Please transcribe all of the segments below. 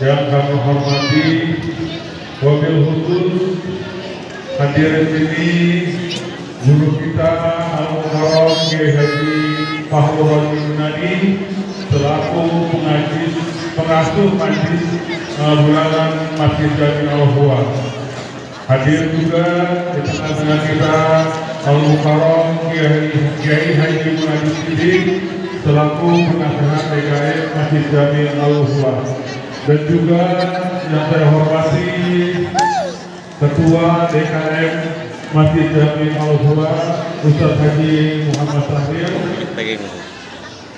yang kami hormati, wabil khusus hadir di sini guru kita Al-Mukarram Kiai Haji Fahru Raji Yunani selaku pengasuh majlis bulanan Masjid Jami Al-Huwa. Hadir juga di tengah-tengah kita Al-Mukarram Kiai Haji Munadi Sidik selaku penasehat DKM Masjid Jami Al-Huwa, dan juga yang saya hormati Ketua DKM Masjid Jami Al-Huwa Ustaz Haji Muhammad Sahir,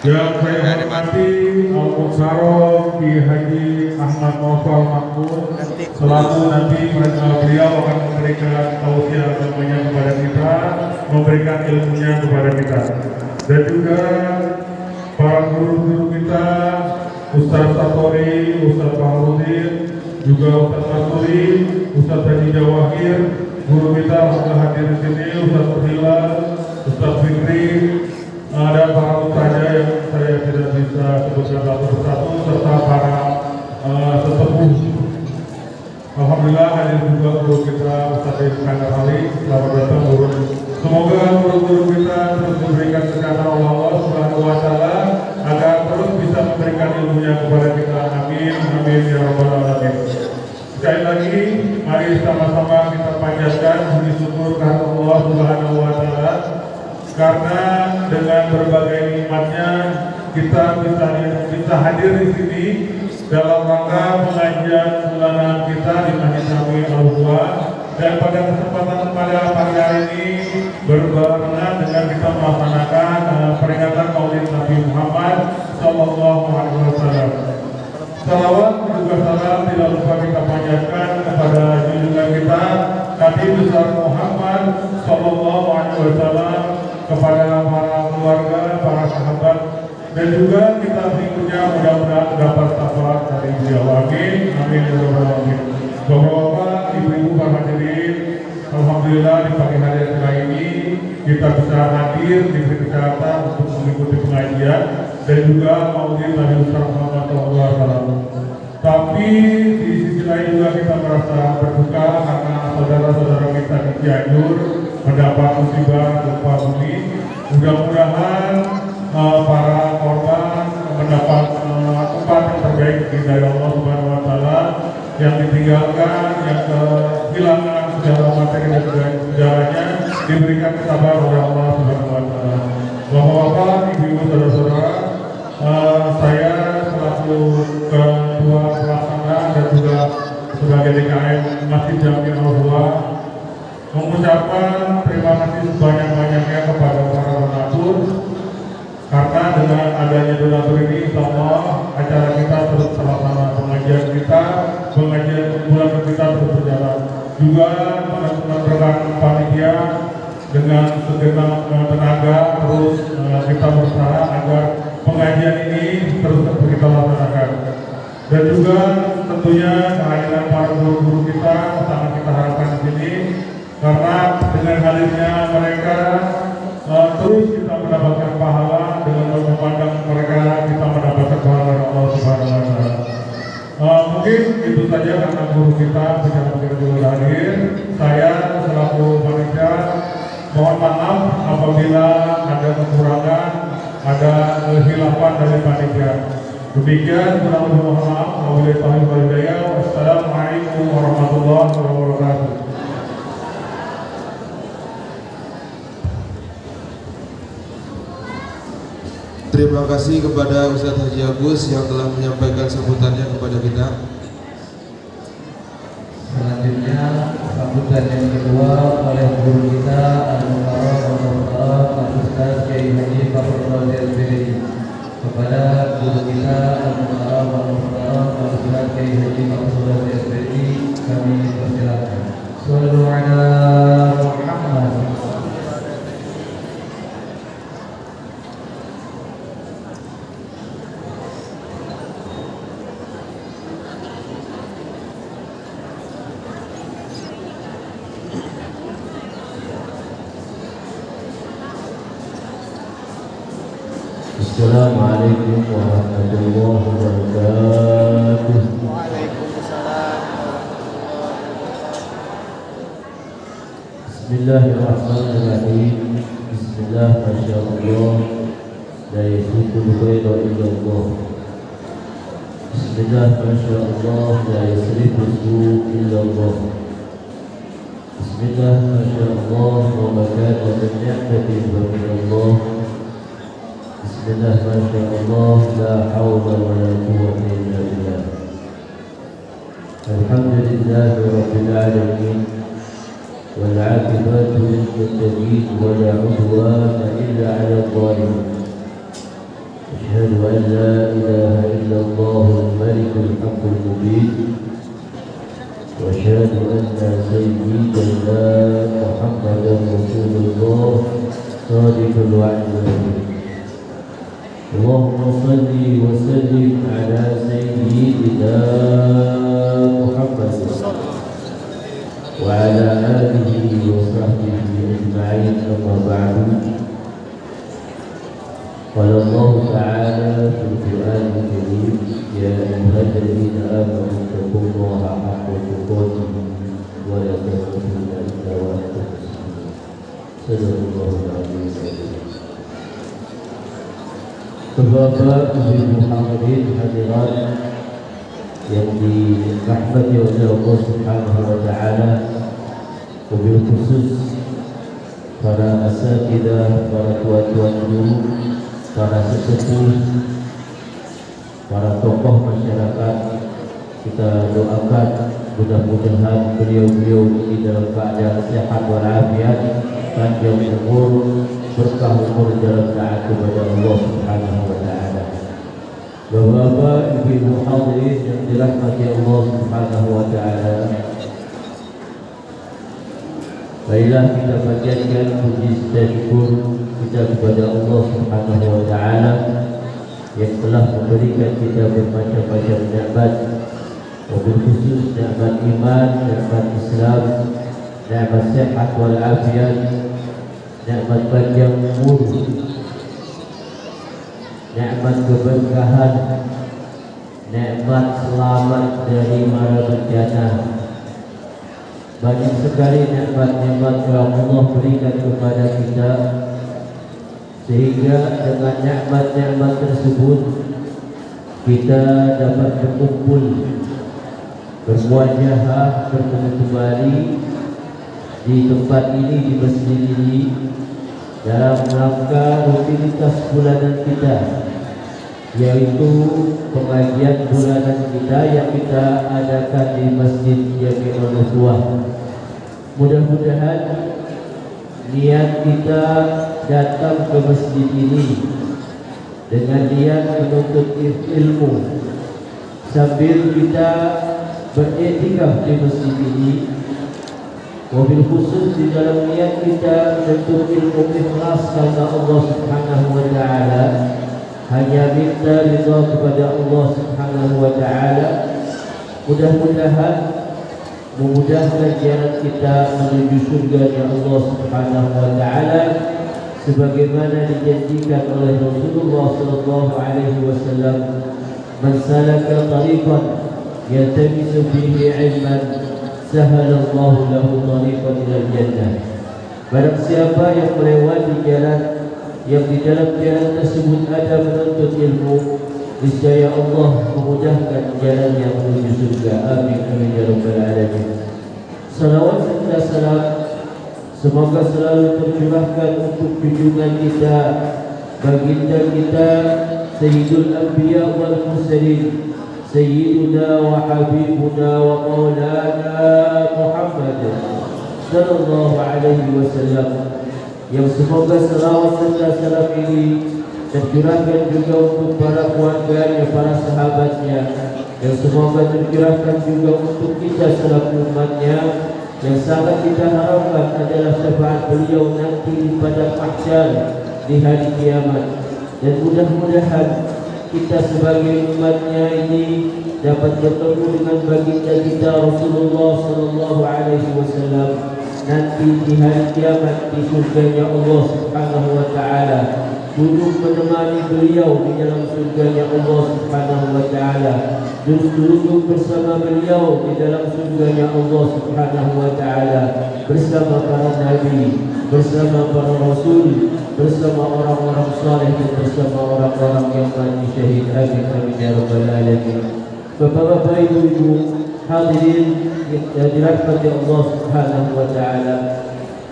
yang saya hormati Al-Mukarram Kiai Haji Ahmad Maufal Makmur selaku nanti beliau akan memberikan tausiah agamanya kepada kita, memberikan ilmunya kepada kita, dan juga para guru-guru kita Ustaz Satori, Ustaz Fahrudin, juga Ustaz Masuri, Ustaz Haji Jawahir, guru kita sudah hadir di sini, Ustaz Hilal, Ustaz Fikri, dan para ustazah yang saya tidak bisa sebutkan satu persatu, serta para sesepuh. Alhamdulillah hadir juga guru kita Ustaz Iskandar Ali. Selamat datang guru. Semoga guru-guru kita terus diberikan kesehatan oleh Allah Subhanahu wa Ta'ala agar terus bisa memberikan ilmunya kepada kita. Amin, amin ya rabbal alamin. Sekali lagi, mari sama-sama kita panjatkan puji syukur kepada Allah Subhanahu wa Ta'ala, karena dengan berbagai nikmatnya kita bisa hadir di sini dalam rangka pengajian bulanan kita di Masjid Jami Al-Huwa, dan pada kesempatan pada pagi hari ini berbarengan dengan kita melaksanakan peringatan Maulid Nabi Muhammad Sallallahu Alaihi Wasallam. Salawat juga salam tidak lupa kita panjatkan kepada junjungan kita Nabi besar Muhammad Sallallahu Alaihi Wasallam, kepada para keluarga, para sahabat, dan juga kita berikutnya mudah-mudahan dapat syafaat dari beliau. Amin, amin ya rabbal alamin. Bapak-bapak, ibu-ibu, para hadirin, alhamdulillah di pagi hari yang ini kita bisa hadir, diberi kesehatan untuk mengikuti pengajian dan juga maulid Nabi besar Muhammad SAW. Tapi di sisi lain juga kita merasa berduka karena saudara-saudara kita di Cianjur mendapat musibah gempa bumi. Mudah-mudahan para korban mendapat tempat yang terbaik dari Allah Subhanahu wa Ta'ala, yang ditinggalkan, yang kehilangan secara materi dan sejarahnya diberikan kesabaran oleh Allah Subhanahu wa Ta'ala. Bapak-bapak, ibu-ibu, saudara-saudara, saya selaku ketua pelaksana dan juga sebagai DKM Masjid Jami Al-Huwa mengucapkan terima kasih sebanyak-banyaknya kepada para donatur, karena dengan adanya donatur ini insya-Allah acara kita terus terlaksana, pengajian bulan kita terus berjalan. Juga rekan panitia dengan segenap tenaga terus kita berusaha agar pengajian ini terus kita laksanakan. Dan juga tentunya kehadiran para guru-guru kita sangat kita harapkan di sini, karena dengan hadirnya mereka terus kita mendapatkan pahala. Dengan memandang mereka kita mendapatkan pahala dari Allah Subhanahu wa Ta'ala. Mungkin itu saja karena guru kita secara begitu hadir. Saya selaku panitia mohon maaf apabila ada kekurangan, ada khilafan dari panitia. Demikian, kurang lebih mohon maaf. Wassalamualaikum warahmatullahi wabarakatuh. Terima kasih kepada Ustaz Haji Agus yang telah menyampaikan sambutannya kepada kita. Selanjutnya sambutan yang kedua oleh guru kita Al-Mukarram Ustaz Kiai Haji Fahru Raji Yunani. Kepada guru kita Al-Mukarram Ustaz Kiai Haji Fahru Raji Yunani kami persilakan. Sallu ala Muhammad. Assalamualaikum warahmatullahi wabarakatuh. Bismillahirrahmanirrahim. Bismillah, Masya Allah. La yasrikul khaira illallah. Bismillah, Masya Allah. La yasrikul su' illallah. Bismillah, Masya Allah. Wa makana min ni'matin wa min Allah. Bismillah, Masya Allah. La hawla wa la quwwata illa billah. Alhamdulillahi Rabbil Alamin. والعاقبة للمتقين ولا عدوان إلا على الظالمين. أشهد أن لا إله إلا الله الملك الحق المبين، وأشهد أن سيدنا محمدا رسول الله صادق الوعد الأمين. اللهم صل وسلم على سيدنا محمد وعلى آله وصحبه أجمعين. أما بعد، قال الله تعالى في القرآن الكريم: يا أيها الذين آمنوا اتقوا الله حق تقاته ولا تموتن إلا وأنتم مسلمون. صدق الله العظيم. Bapak, Ibu hadirin hadirat yang dirahmati oleh Allah Subhanahu wa taala, wabil khusus para asatidzah, para tuan-tuan guru, para sesepuh, para tokoh masyarakat, kita doakan mudah-mudahan beliau-beliau ini dalam keadaan sehat walafiat, panjang umur, berkah umur dalam taat kepada Allah Subhanahu wa taala. Bapak, Ibu hadirin yang dirahmati Allah Subhanahu wa taala, baiklah kita panjatkan puji dan syukur kita kepada Allah Subhanahu wa taala yang telah memberikan kita bermacam-macam nikmat, wabil khusus nikmat iman, nikmat Islam, nikmat sehat wal afiat, nikmat panjang umur, nikmat keberkahan, nikmat selamat dari mara bencana. Banyak sekali nikmat-nikmat yang Allah berikan kepada kita, sehingga dengan nikmat-nikmat tersebut kita dapat berkumpul, bermuajahah, bertemu kembali di tempat ini, di masjid ini, dalam rangka rutinitas bulanan kita, yaitu pengajian bulanan kita yang kita adakan di Masjid Jami'ul Ukhuwah. Mudah-mudahan niat kita datang ke masjid ini dengan niat menuntut ilmu sambil kita beriktikaf di masjid ini, wabil khusus di dalam niat kita menuntut ilmu ikhlas karena Allah Subhanahu wa taala, hanya minta ridha kepada Allah Subhanahu wa taala. Mudah-mudahan memudahkan jalan kita menuju surga Allah Subhanahu wa taala, sebagaimana dijanjikan oleh Rasulullah sallallahu alaihi wasallam, man salaka tariqan yaltamisu fihi ilman sahalallahu lahu tariqan ilal jannah. Barang siapa yang melewati jalan yang di dalam jalan tersebut ada menuntut ilmu, niscaya Allah memudahkan jalan yang menuju surga. Amin amin ya rabbal alamin. Salawat serta salam semoga selalu tercurahkan untuk junjungan kita, baginda kita, Sayyidul Anbiya wal Mursalin, Sayyiduna wa Habibuna wa Maulana Muhammad sallallahu alaihi wasallam, yang semoga selawat serta salam ini tercurahkan juga untuk para keluarganya, para sahabatnya, yang semoga tercurahkan juga untuk kita selaku umatnya, yang sangat kita harapkan adalah syafaat beliau nanti pada mahsyar di hari kiamat. Dan mudah-mudahan kita sebagai umatnya ini dapat bertemu dengan baginda kita Rasulullah sallallahu alaihi wasallam nanti di hari kiamat di surganya Allah Subhanahu wa taala. duduk menemani beliau di dalam surganya Allah Subhanahu wa taala, duduk bersama beliau di dalam surganya Allah Subhanahu wa taala, bersama para nabi, bersama para rasul, bersama orang-orang saleh dan bersama orang-orang yang mati syahid. Amin amin ya rabbal alamin. Bapak-bapak, ibu-ibu hadirin yang dirahmati Allah Subhanahu wa taala.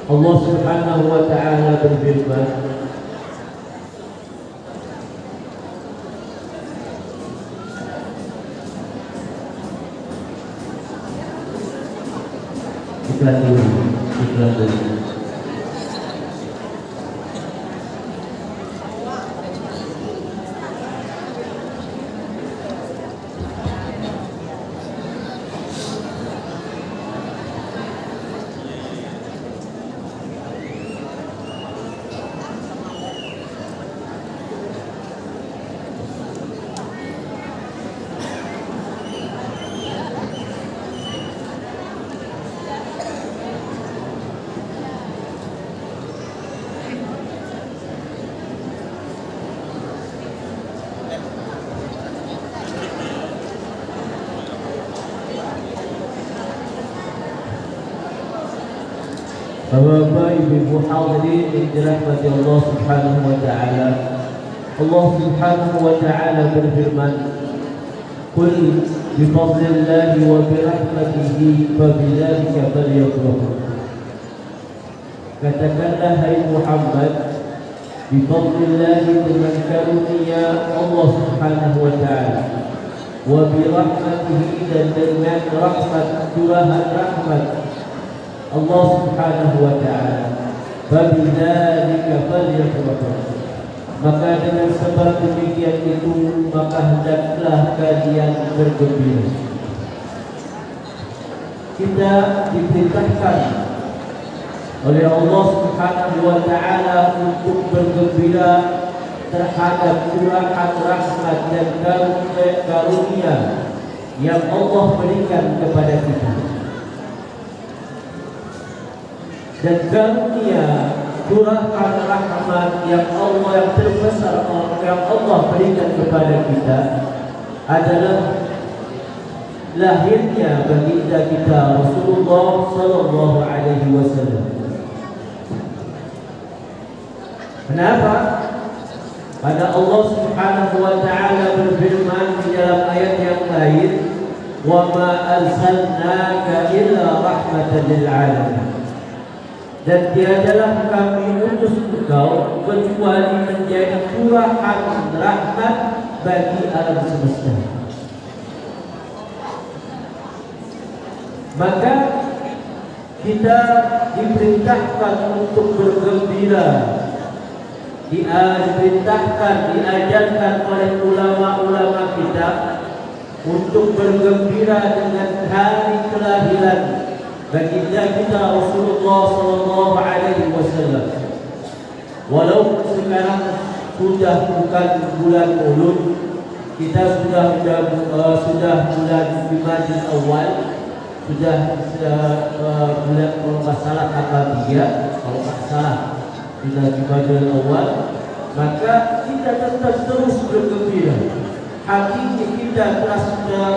Allah Subhanahu wa taala berfirman, iklan dulu. Bapak ibu hadirin yang dirahmati Allah Subhanahu wa taala. Allah Subhanahu wa taala berfirman, "Qul bi fadlillahi wa bi rahmatihi fa bidzalika falyafrahu." Katakanlah hai Muhammad, bi fadlillahi, dengan karunia Allah Subhanahu wa taala, wa bi rahmatihi, dan dengan rahmat curahan rahmat Allah Subhanahu wa taala, fabidzalika falyafrahu, maka dengan sebab demikian itu maka hendaklah kalian bergembira. Kita diperintahkan oleh Allah Subhanahu wa taala untuk bergembira terhadap curahan rahmat dan karunia yang Allah berikan kepada kita. Dan karunia curahan rahmat yang terbesar yang Allah berikan kepada kita adalah lahirnya baginda kita Rasulullah sallallahu alaihi wasallam. Kenapa? Pada Allah Subhanahu wa taala berfirman di dalam ayat yang lain, "Wa ma arsalnaka illa rahmatan lil alamin." Dan tiadalah kami utus engkau kecuali menjadi curahan rahmat bagi alam semesta. Maka kita diperintahkan untuk bergembira, diajarkan oleh ulama-ulama kita untuk bergembira dengan hari kelahiran baginda kita Rasulullah sallallahu alaihi wasallam. Walaupun sekarang sudah bukan bulan Maulud, kita sudah bulan Jumadil Awal, sudah bulan, kalau nggak salah tanggal 3, kalau nggak salah bulan Jumadil Awal, maka kita tetap terus bergembira. Hati kita terus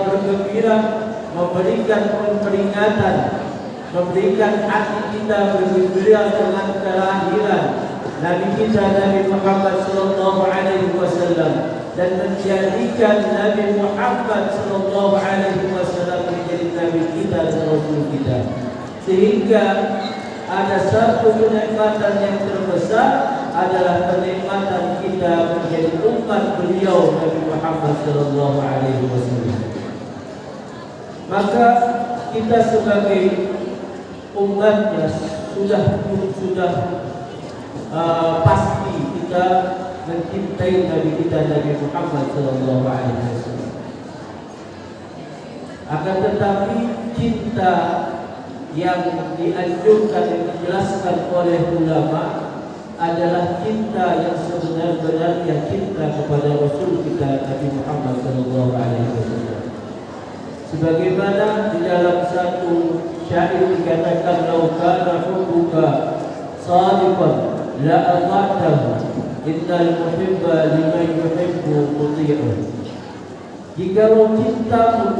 bergembira, memberikan peringatan, memberikan hati kita bergembira dengan kelahiran Nabi kita Nabi Muhammad sallallahu alaihi wasallam, dan menjadikan Nabi Muhammad sallallahu alaihi wasallam menjadi nabi kita dan rasul kita, sehingga ada satu kenikmatan yang terbesar adalah kenikmatan kita menjadi umat beliau Nabi Muhammad sallallahu alaihi wasallam. Maka kita sebagai umatnya sudah pasti kita mencintai Nabi kita Nabi Muhammad sallallahu alaihi wasallam. Akan tetapi cinta yang dianjurkan dan dijelaskan oleh ulama adalah cinta yang sebenar-benarnya cinta kepada Rasul kita Nabi Muhammad sallallahu alaihi wasallam. Sebagaimana di dalam satu syair dikatakan, "Lau kana hubbuka shadiqan la ata'tahu innal muhibba liman yuhibbu muti'un. Jikalau cintamu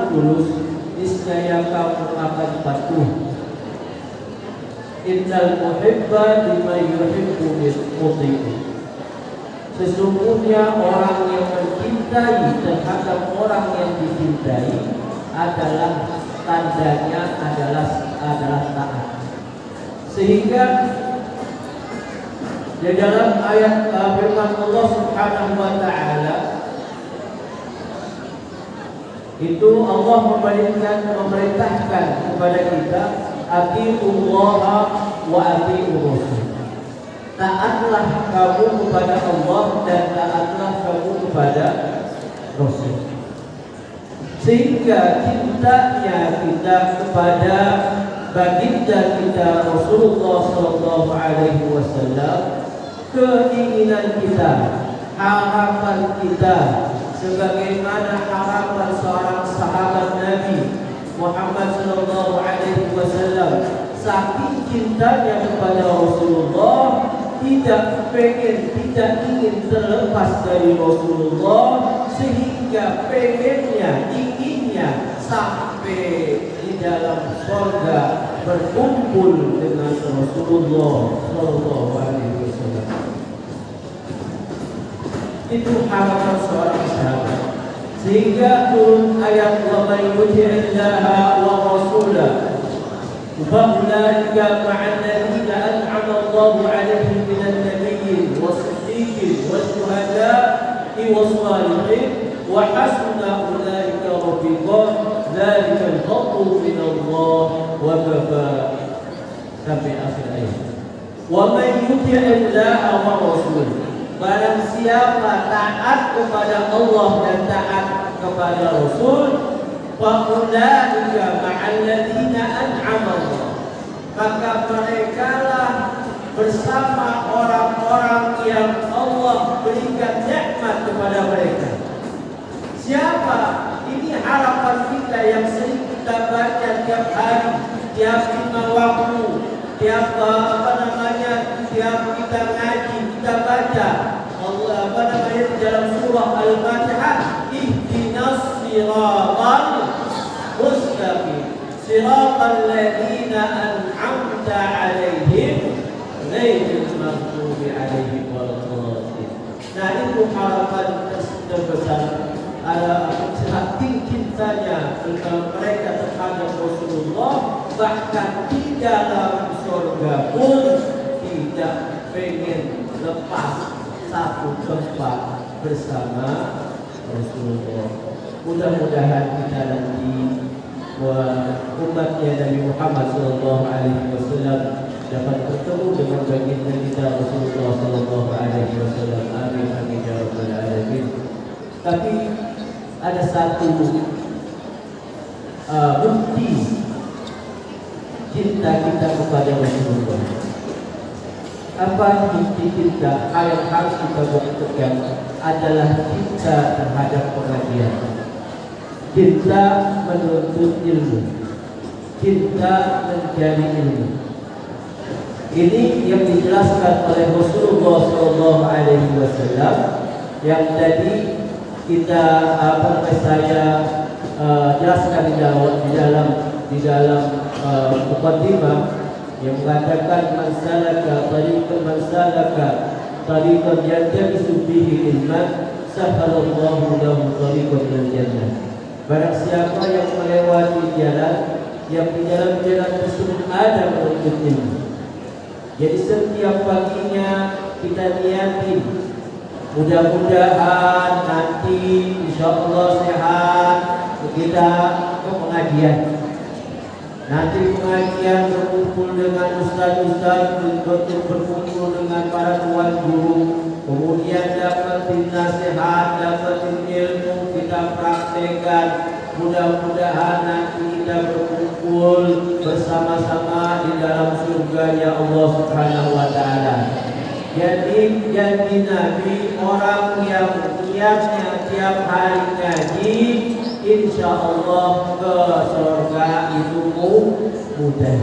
tulus, niscaya kamu akan patuh. Innal muhibba liman yuhibbu muti'un. Sesungguhnya orang yang mencintai terhadap orang yang dicintai adalah tandanya adalah taat. Sehingga di dalam ayat firman Allah Subhanahu wa taala itu Allah memerintahkan kepada kita atiullaha wa atiur rasul. Taatlah kamu kepada Allah dan taatlah kamu kepada Rasul. Sehingga cintanya kita kepada baginda kita Rasulullah sallallahu alaihi wasallam, keinginan kita, harapan kita sebagaimana harapan seorang sahabat Nabi Muhammad sallallahu alaihi wasallam, saking cintanya kepada Rasulullah, tidak ingin terlepas dari Rasulullah, sehingga inginnya sampai di dalam surga berkumpul dengan Rasulullah sallallahu alaihi wasallam. Itu harapan seorang sahabat. Sehingga turun ayat wa man yuti'illaha wa rasulahu فأولئك مع الذين أنعم الله عليهم من النبيين والصديقين والشهداء والصالحين وحسن أولئك رفيقا ذلك الفضل من الله وكفى. Sampai akhir ayat. Wa man yuti'illaha wa rasulahu, barang siapa taat kepada Allah dan taat kepada Rasul, fa'ulaika ma'alladzina an'ama Allah, maka merekalah bersama orang-orang yang Allah berikan nikmat kepada mereka. Siapa? Ini harapan kita yang sering kita baca tiap hari, tiap 5 waktu, tiap tiap kita ngaji, kita baca Allah di dalam surah Al-Fatihah, ihdinas siratal mustaqim siratal ladzina an'amta 'alaihim ghairil maghdubi 'alaihim waladdallin. Nah, itu harapan terbesar, saking cintanya mereka terhadap Rasulullah, bahkan di dalam surga pun tidak pengen lepas satu tempat bersama Rasulullah. Mudah-mudahan kita nanti umatnya Nabi Muhammad sallallahu alaihi wasallam dapat bertemu dengan baginda kita Rasulullah sallallahu alaihi wasallam. Amin amin ya rabbal alamin. Tapi ada satu bukti cinta kita kepada Rasulullah. Apa bukti cinta? Hal yang harus kita buktikan adalah cinta terhadap pengajian, cinta menuntut ilmu, cinta mencari ilmu. Ini yang dijelaskan oleh Rasulullah sallallahu alaihi wasallam yang tadi kita saya jelaskan di dalam muqaddimah yang mengatakan man salaka tariqan yaltamisu fihi ilman sahalallahu lahu tariqan ilal jannah. Barang siapa yang melewati jalan yang di dalam jalan tersebut ada menuntut ilmu. Jadi setiap paginya kita niatin, mudah-mudahan nanti insyaallah sehat kita ke pengajian. Nanti pengajian berkumpul dengan ustaz-ustaz, berkumpul dengan para tuan guru, kemudian dapatin nasihat, dapatin ilmu, kita praktekkan. Mudah-mudahan nanti kita berkumpul bersama-sama di dalam surganya Allah Subhanahu wa taala. Jadi janji Nabi, orang yang niatnya tiap hari ngaji, insya Allah ke surga itu mudah.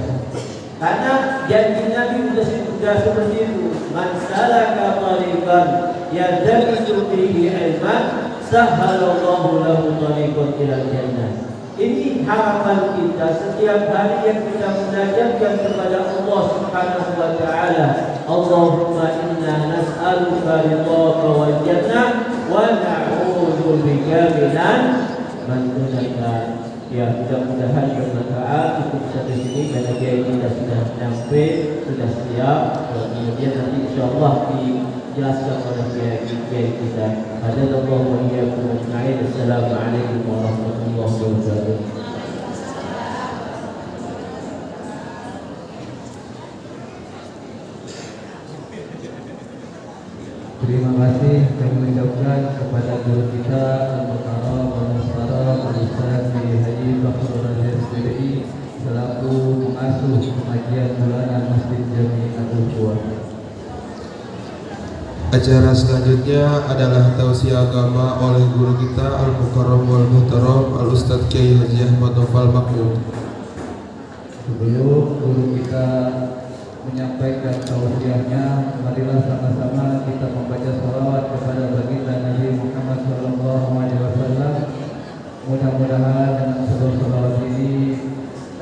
Karena janji Nabi sudah seperti itu. Man salaka tariqan yaltamisu fihi ilman sahhalallahu lahu tariqan ilal jannah. Ini harapan kita setiap hari yang kita munajatkan kepada Allah Subhanahu wa taala. Allahumma inna nas'aluka ridhaka wal jannah wa na'udzu bika minan nar. Ya, mudah-mudahan bermanfaat. Cukup sampai sini karena kiai kita sudah sampai, sudah siap. Kemudian nanti insyaallah dijelaskan oleh kiai kita. Hadallahu wa iyyakum ajma'in. Assalamualaikum warahmatullahi wabarakatuh. Terima kasih kami ucapkan kepada guru kita Al-Mukarram Al-Mustaram Al-Ustaz Haji Fakhrul Razi SPDI selaku pengasuh pengajian bulanan Masjid Jami Al-Bukhari. Acara selanjutnya adalah tausiah agama oleh guru kita Al-Mukarram wal Muhtaram Al-Ustaz Kiai Haji Ahmad Nofal Makmum. Sebelum guru kita menyampaikan tausiahnya, marilah sama-sama kita membaca salawat kepada baginda Nabi Muhammad SAW. Mudah-mudahan dengan seluruh salawat ini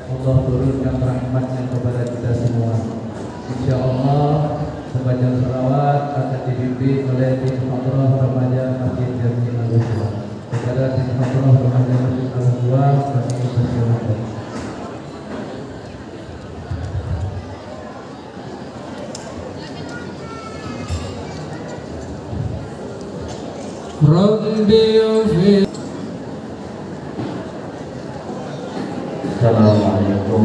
Allah turunkan rahmatnya kepada kita semua. Insya Allah sebagian salawat akan dibimbing oleh tim Hadrah Remaja Masjid Jami Al-Bukhari. Kepada tim Hadrah Remaja Masjid Al-Bukhari kami persilakan. Assalamualaikum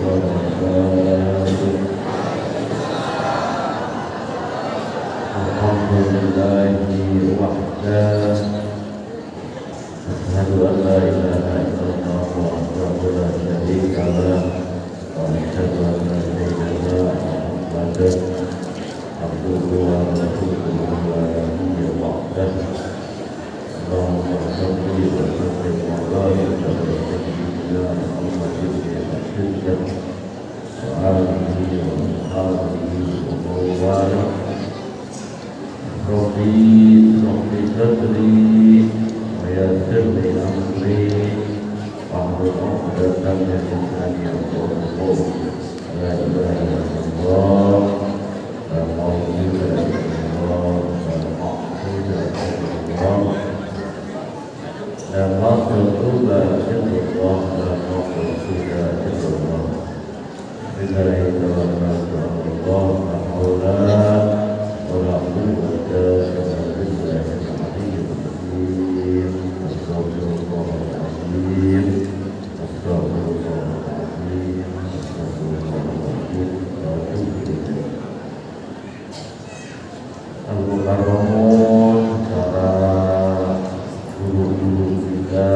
warahmatullahi wabarakatuh. Alhamdulillahi wahdah. Asyhadu an la ilaha illallah wahdahu la syarika lah wa asyhadu anna sayyidana Muhammadan abduhu wa rasuluhu la nabiyya ba'dahu. Allahumma salli wa sallim wa barik ala sayyidina Muhammadin wa alihi wa sahbihi wa barik. Rabbi sadri wa yassir li amri wahlul 'uqdatam min lisani yafqahu qawli. La ilaha illallah la ilaha illallah la makhluqa illallah la makhluqa illallah. Billahi tawakkaltu 'ala Allah wa la quwwata illa billahil 'aliyyil 'azim. Astagfirullahaladzim. Astagfirullahaladzim. Astagfirullahaladzim. Al-Mukarramun, para guru-guru kita,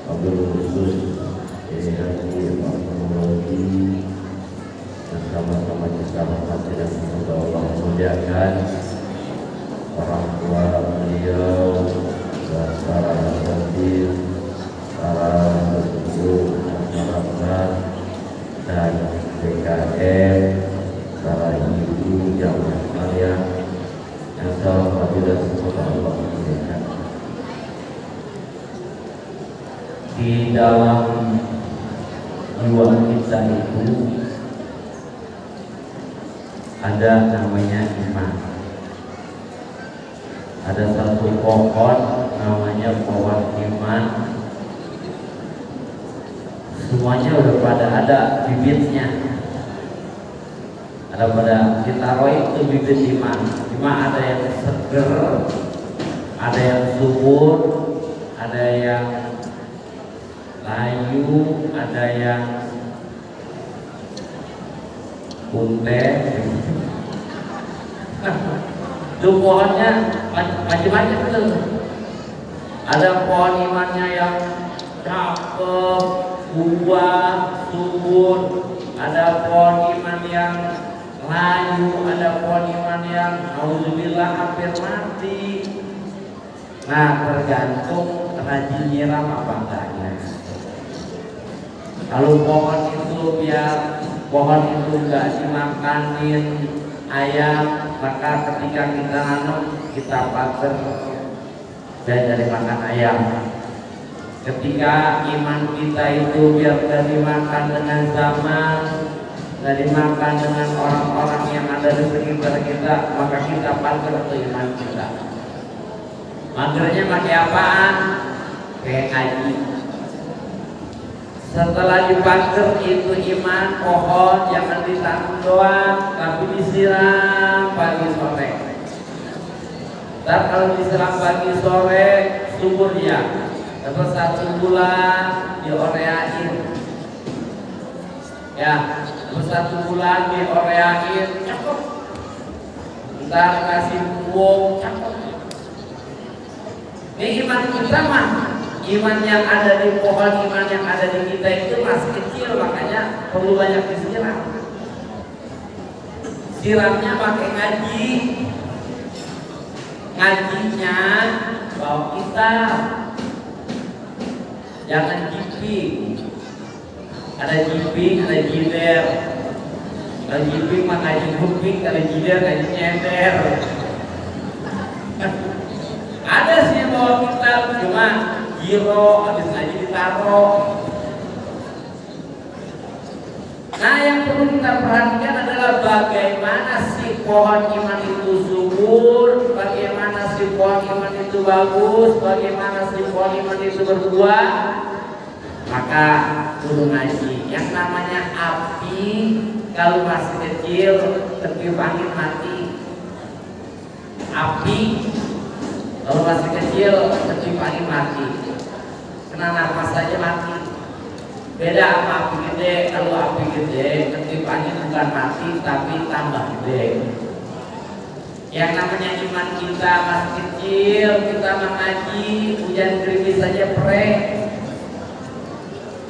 Abdul Khusus Kiai Haji Fakhrul dan sama-sama kita hormati dan semoga Allah memuliakan orang tua beliau dan para hadir, para sepuh masyarakat dan DKM, para ibu jamaah sekalian yang saya hormati dan semoga Allah memuliakan. Di dalam jiwa kita itu ada namanya iman. Ada satu pohon namanya pohon iman. Semuanya udah pada ada bibitnya. Ada pada kita itu bibit iman. Cuma ada yang seger, ada yang subur, ada yang layu, ada yang punten. Itu pohonnya macam-macam tuh. Ada pohon imannya yang cakep, buah, subur. Ada pohon iman yang layu, ada pohon iman yang auzubillah hampir mati. Nah, tergantung rajin nyiram apa enggaknya. Kalau pohon itu biar pohon itu nggak dimakanin ayam, maka ketika kita nanam kita pagar dari makan ayam. Ketika iman kita itu biar gak dimakan dengan zaman, gak dimakan dengan orang-orang yang ada di sekitar kita, maka kita pagar ke iman kita. Magernya pakai apaan? Kayak ngaji. Setelah dipagar itu iman pohon jangan ditanam doang, tapi disiram pagi sore. Dan kalau disiram pagi sore subur dia. Terus 1 bulan dioreain, ya, terus 1 bulan dioreain, cakep. Ntar kasih pupuk, cakep. Ini iman kita mah, iman yang ada di pohon, iman yang ada di kita itu masih kecil, makanya perlu banyak disiram. Siramnya pakai ngaji, ngajinya bawa kita. Jangan jiping. Ada jiping, ada jiber. Kalau jiping mah ngaji kuping, kalau jiber ngaji nyender. Ada sih yang bawa kita, cuma giro habis ngaji ditaruh. Nah, yang perlu kita perhatikan adalah bagaimana si pohon iman itu subur, bagaimana si pohon iman itu bagus, bagaimana si pohon iman itu berbuah. Maka kudu ngaji. Yang namanya api kalau masih kecil tertiup angin mati. Api kalau masih kecil tertiup angin mati. Kena nafas saja mati. Beda sama api gede. Kalau api gede tertiup angin bukan mati tapi tambah gede. Yang namanya iman kita masih kecil, kita mengaji, hujan gerimis saja perih.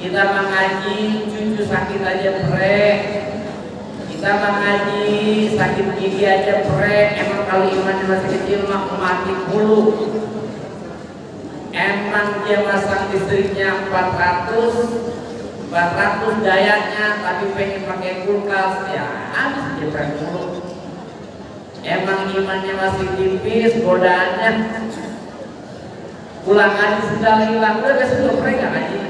Kita mengaji, cucu sakit aja perih. Kita mengaji, sakit gigi aja perih. Emang kalau imannya masih kecil mah mati mulu. Emang dia masang listriknya 400 dayanya, tapi pengen pakai kulkas, ya habis dia mulu. Emang imannya masih tipis, godaannya pulang ngaji sudah hilang, udah besok mereka ngaji.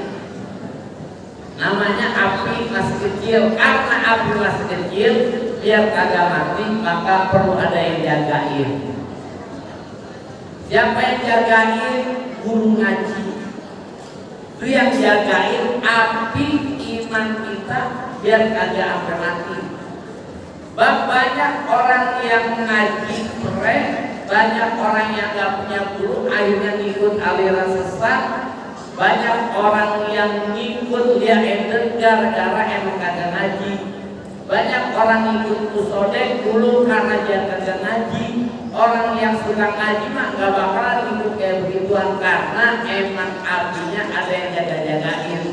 Namanya api masih kecil, karena api masih kecil, biar kagak mati, maka perlu ada yang jagain. Siapa yang jagain? Guru ngaji. Itu yang jagain api iman kita, biar kagak sampai mati. Banyak orang yang ngaji pereh, banyak orang yang gak punya guru, akhirnya ngikut aliran sesat. Banyak orang yang ngikut dia eden gara-gara emang kagak ngaji. Banyak orang ngikut musodek dulu karena dia kagak ngaji. Orang yang suka ngaji mah gak bakalan ngikut kayak begituan, karena emang apinya ada yang jaga-jagain.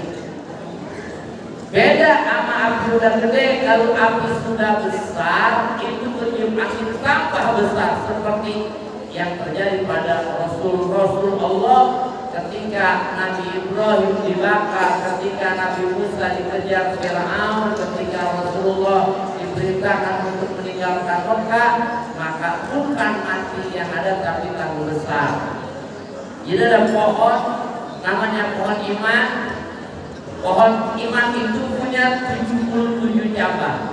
Beda sama api udah gede. Kalau api sudah besar, itu bertiup angin tambah besar, seperti yang terjadi pada Rasul Allah ketika Nabi Ibrahim dibakar, ketika Nabi Musa dikejar Fir'aun, ketika Rasulullah diperintahkan untuk meninggalkan Mekah, maka bukan mati yang ada tapi tanggul besar. Jadi ada pohon namanya pohon iman. Pohon iman itu punya 77 cabang.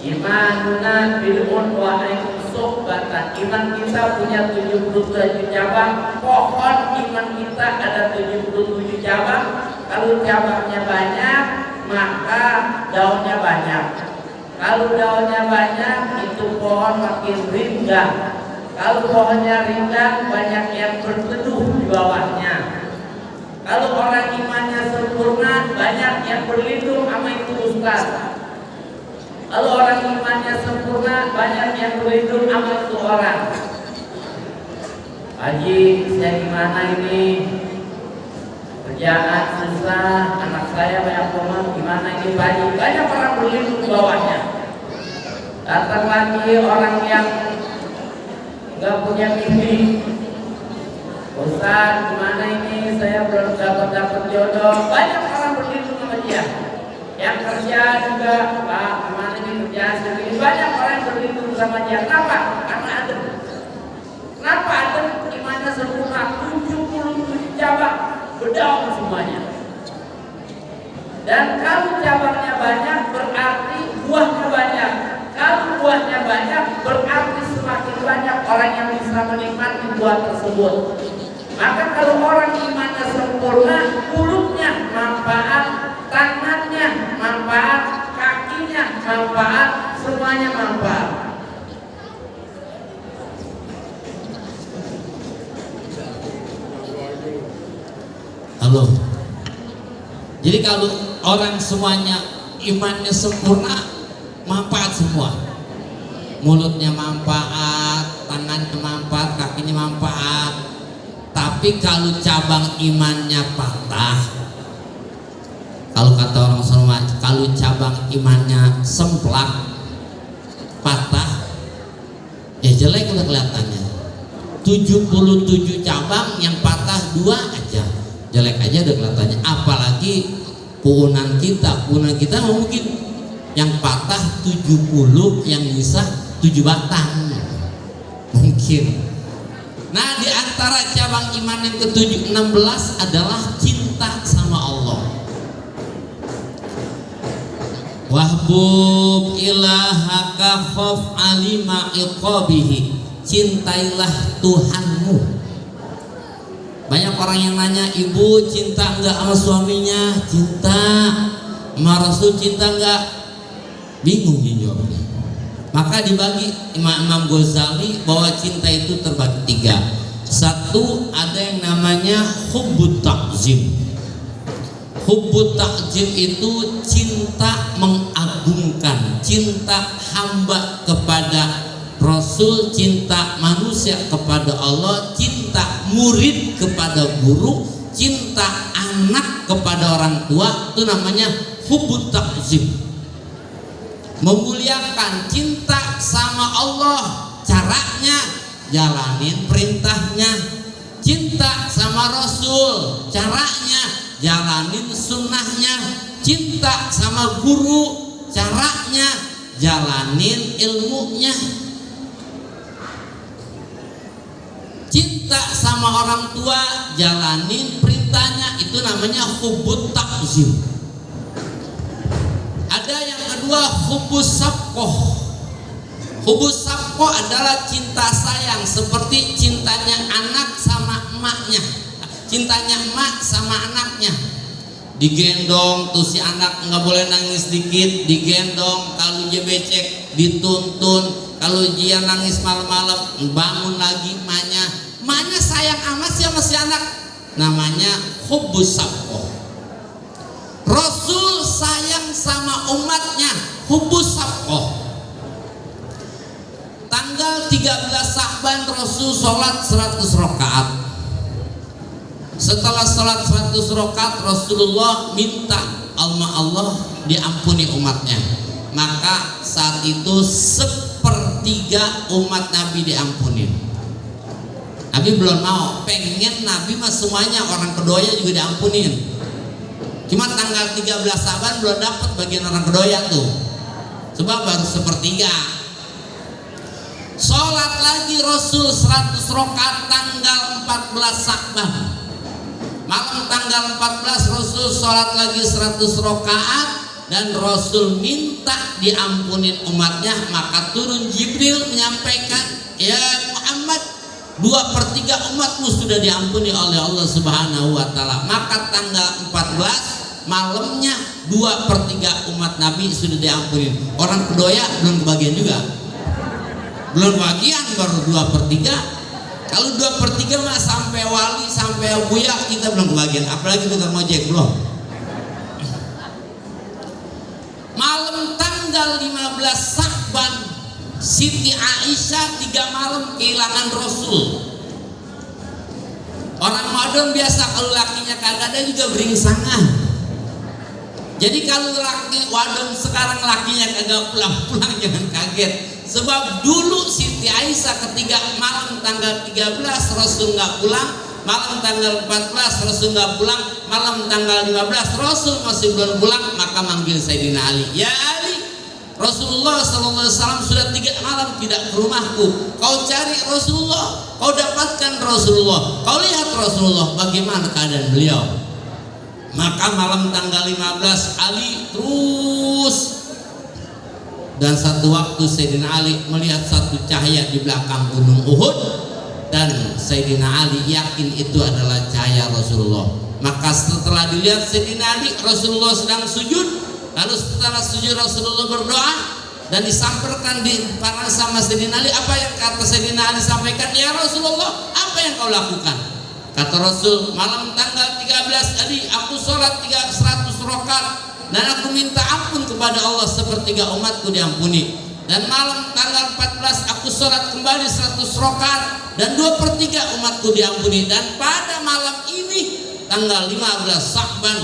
Imanuna bil'un wa aikum sohbatan. Iman kita punya 77 cabang. Pohon iman kita ada 77 cabang. Kalau cabangnya banyak, maka daunnya banyak. Kalau daunnya banyak, itu pohon makin rindang. Kalau pohonnya rindang, banyak yang berteduh di bawahnya. Kalau orang imannya sempurna, banyak yang berlindung sama itu ustaz. Kalau orang imannya sempurna, banyak yang berlindung sama itu orang. Haji, saya gimana ini? Kerjaan susah, anak saya banyak teman, gimana ini Pak Haji? Banyak orang berlindung di bawahnya. Datang lagi orang yang nggak punya mimpi. Ustaz, gimana ini? Saya belum dapat jodoh. Banyak orang berlindung Yang kerja juga, Pak, kemana ini kerja sendiri. Banyak orang yang berlindung sama dia. Kenapa? Karena adem. Kenapa adem? Imannya sempurna, 77 cabang, berdaun semuanya. Dan kalau cabangnya banyak berarti buahnya banyak. Kalau buahnya banyak berarti semakin banyak orang yang bisa menikmati buah tersebut. Maka kalau orang imannya sempurna, mulutnya manfaat, tangannya manfaat, kakinya manfaat, semuanya manfaat. Halo. Jadi kalau orang semuanya imannya sempurna, manfaat semua. Mulutnya manfaat, tangannya manfaat, kakinya manfaat. Tapi kalau cabang imannya patah, kalau kata orang Sunda, kalau cabang imannya semplak, patah, ya jelek udah kelihatannya. 77 cabang yang patah 2 aja, jelek aja udah kelihatannya. Apalagi puunan kita mungkin yang patah 70, yang bisa 7 batang mungkin. Nah, di antara cabang iman yang ke-16 adalah cinta sama Allah. Wahbub ilahaka khaf alima iqabihi, cintailah Tuhanmu. Banyak orang yang nanya, ibu cinta enggak sama suaminya? Cinta. Sama Rasul cinta enggak? Bingung jawabnya. Maka dibagi Imam Ghazali bahwa cinta itu terbagi 3. Satu, ada yang namanya hubbut ta'zim. Hubbut ta'zim itu cinta mengagungkan, cinta hamba kepada Rasul, cinta manusia kepada Allah, cinta murid kepada guru, cinta anak kepada orang tua, itu namanya hubbut ta'zim. Memuliakan, cinta sama Allah, caranya jalanin perintahnya. Cinta sama Rasul, caranya jalanin sunnahnya. Cinta sama guru, caranya jalanin ilmunya. Cinta sama orang tua, jalanin perintahnya, itu namanya hubbut ta'zim. Ada yang kedua, hubbus sabqoh. Hubbus sabqoh adalah cinta sayang, seperti cintanya anak sama emaknya, cintanya emak sama anaknya. Digendong tuh si anak nggak boleh nangis dikit, digendong. Kalau dia becek dituntun, kalau dia nangis malam-malam bangun lagi emaknya sayang amat sama si anak, namanya hubbus sabqoh. Rasul sayang sama umatnya, hubbus sabqoh. Tanggal 13 Sya'ban Rasul sholat 100 rakaat. Setelah sholat 100 rakaat, Rasulullah minta Allah diampuni umatnya. Maka saat itu 1/3 umat Nabi diampuni. Nabi belum mau, pengen Nabi mah semuanya orang kedoya juga diampunin. Cuma tanggal 13 Sya'ban belum dapat bagian orang kedoya tuh, sebab baru 1/3. Sholat lagi Rasul 100 rakaat tanggal 14 Sya'ban. Malam tanggal 14 Rasul sholat lagi 100 rakaat dan Rasul minta diampunin umatnya. Maka turun Jibril menyampaikan, ya Muhammad, 2/3 umatmu sudah diampuni oleh Allah Subhanahu wa Ta'ala. Maka tanggal 14 malamnya 2/3 umat Nabi sudah diampuni. Orang kedoya belum kebagian juga, belum bagian, baru 2/3. Kalau 2/3 mah sampai wali, sampai buya kita belum kebagian, apalagi kita ngojek belum. Malam tanggal 15 Sya'ban, Siti Aisyah 3 malam kehilangan Rasul. Orang modern biasa kalau lakinya kagak ada juga beringsangan. Jadi kalau laki wadon sekarang lakinya kagak pulang-pulang jangan kaget. Sebab dulu Siti Aisyah ketika malam tanggal 13 Rasul nggak pulang, malam tanggal 14 Rasul nggak pulang, malam tanggal 15 Rasul masih belum pulang, maka manggil Sayyidina Ali, ya Ali, Rasulullah SAW sudah 3 malam tidak ke rumahku. Kau cari Rasulullah, kau dapatkan Rasulullah, kau lihat Rasulullah, bagaimana keadaan beliau. Maka malam tanggal 15 Ali terus, dan satu waktu Sayyidina Ali melihat satu cahaya di belakang gunung Uhud, dan Sayyidina Ali yakin itu adalah cahaya Rasulullah. Maka setelah dilihat Sayyidina Ali, Rasulullah sedang sujud. Lalu setelah sujud Rasulullah berdoa dan disampaikan di para sama Sayyidina Ali. Apa yang kata Sayyidina Ali sampaikan? Ya Rasulullah, apa yang kau lakukan? Kata Rasul, malam tanggal 13 Ali aku sholat 100 rakaat dan aku minta ampun kepada Allah sepertiga umatku diampuni. Dan malam tanggal 14 aku sholat kembali 100 rakaat dan 2/3 umatku diampuni. Dan pada malam ini tanggal 15 Sya'ban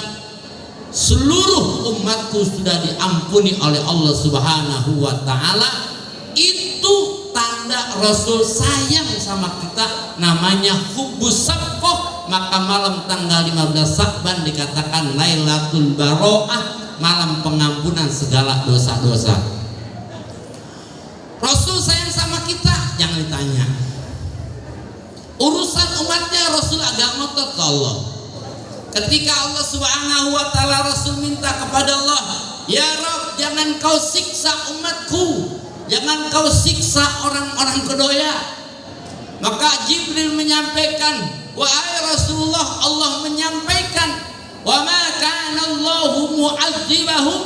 seluruh umatku sudah diampuni oleh Allah Subhanahu wa Ta'ala. Itu tanda Rasul sayang sama kita, namanya hubbus safqah. Maka malam tanggal 15 Sya'ban dikatakan Lailatul Baro'ah, malam pengampunan segala dosa-dosa. Rasul sayang sama kita, jangan ditanya. Urusan umatnya Rasul agak ngotot ke Allah. Ketika Allah Subhanahu wa Ta'ala, Rasul minta kepada Allah, ya Rabb, jangan kau siksa umatku, jangan kau siksa orang-orang kedoya. Maka Jibril menyampaikan, wahai Rasulullah, Allah menyampaikan, wa ma kana Allahu mu'adzibahum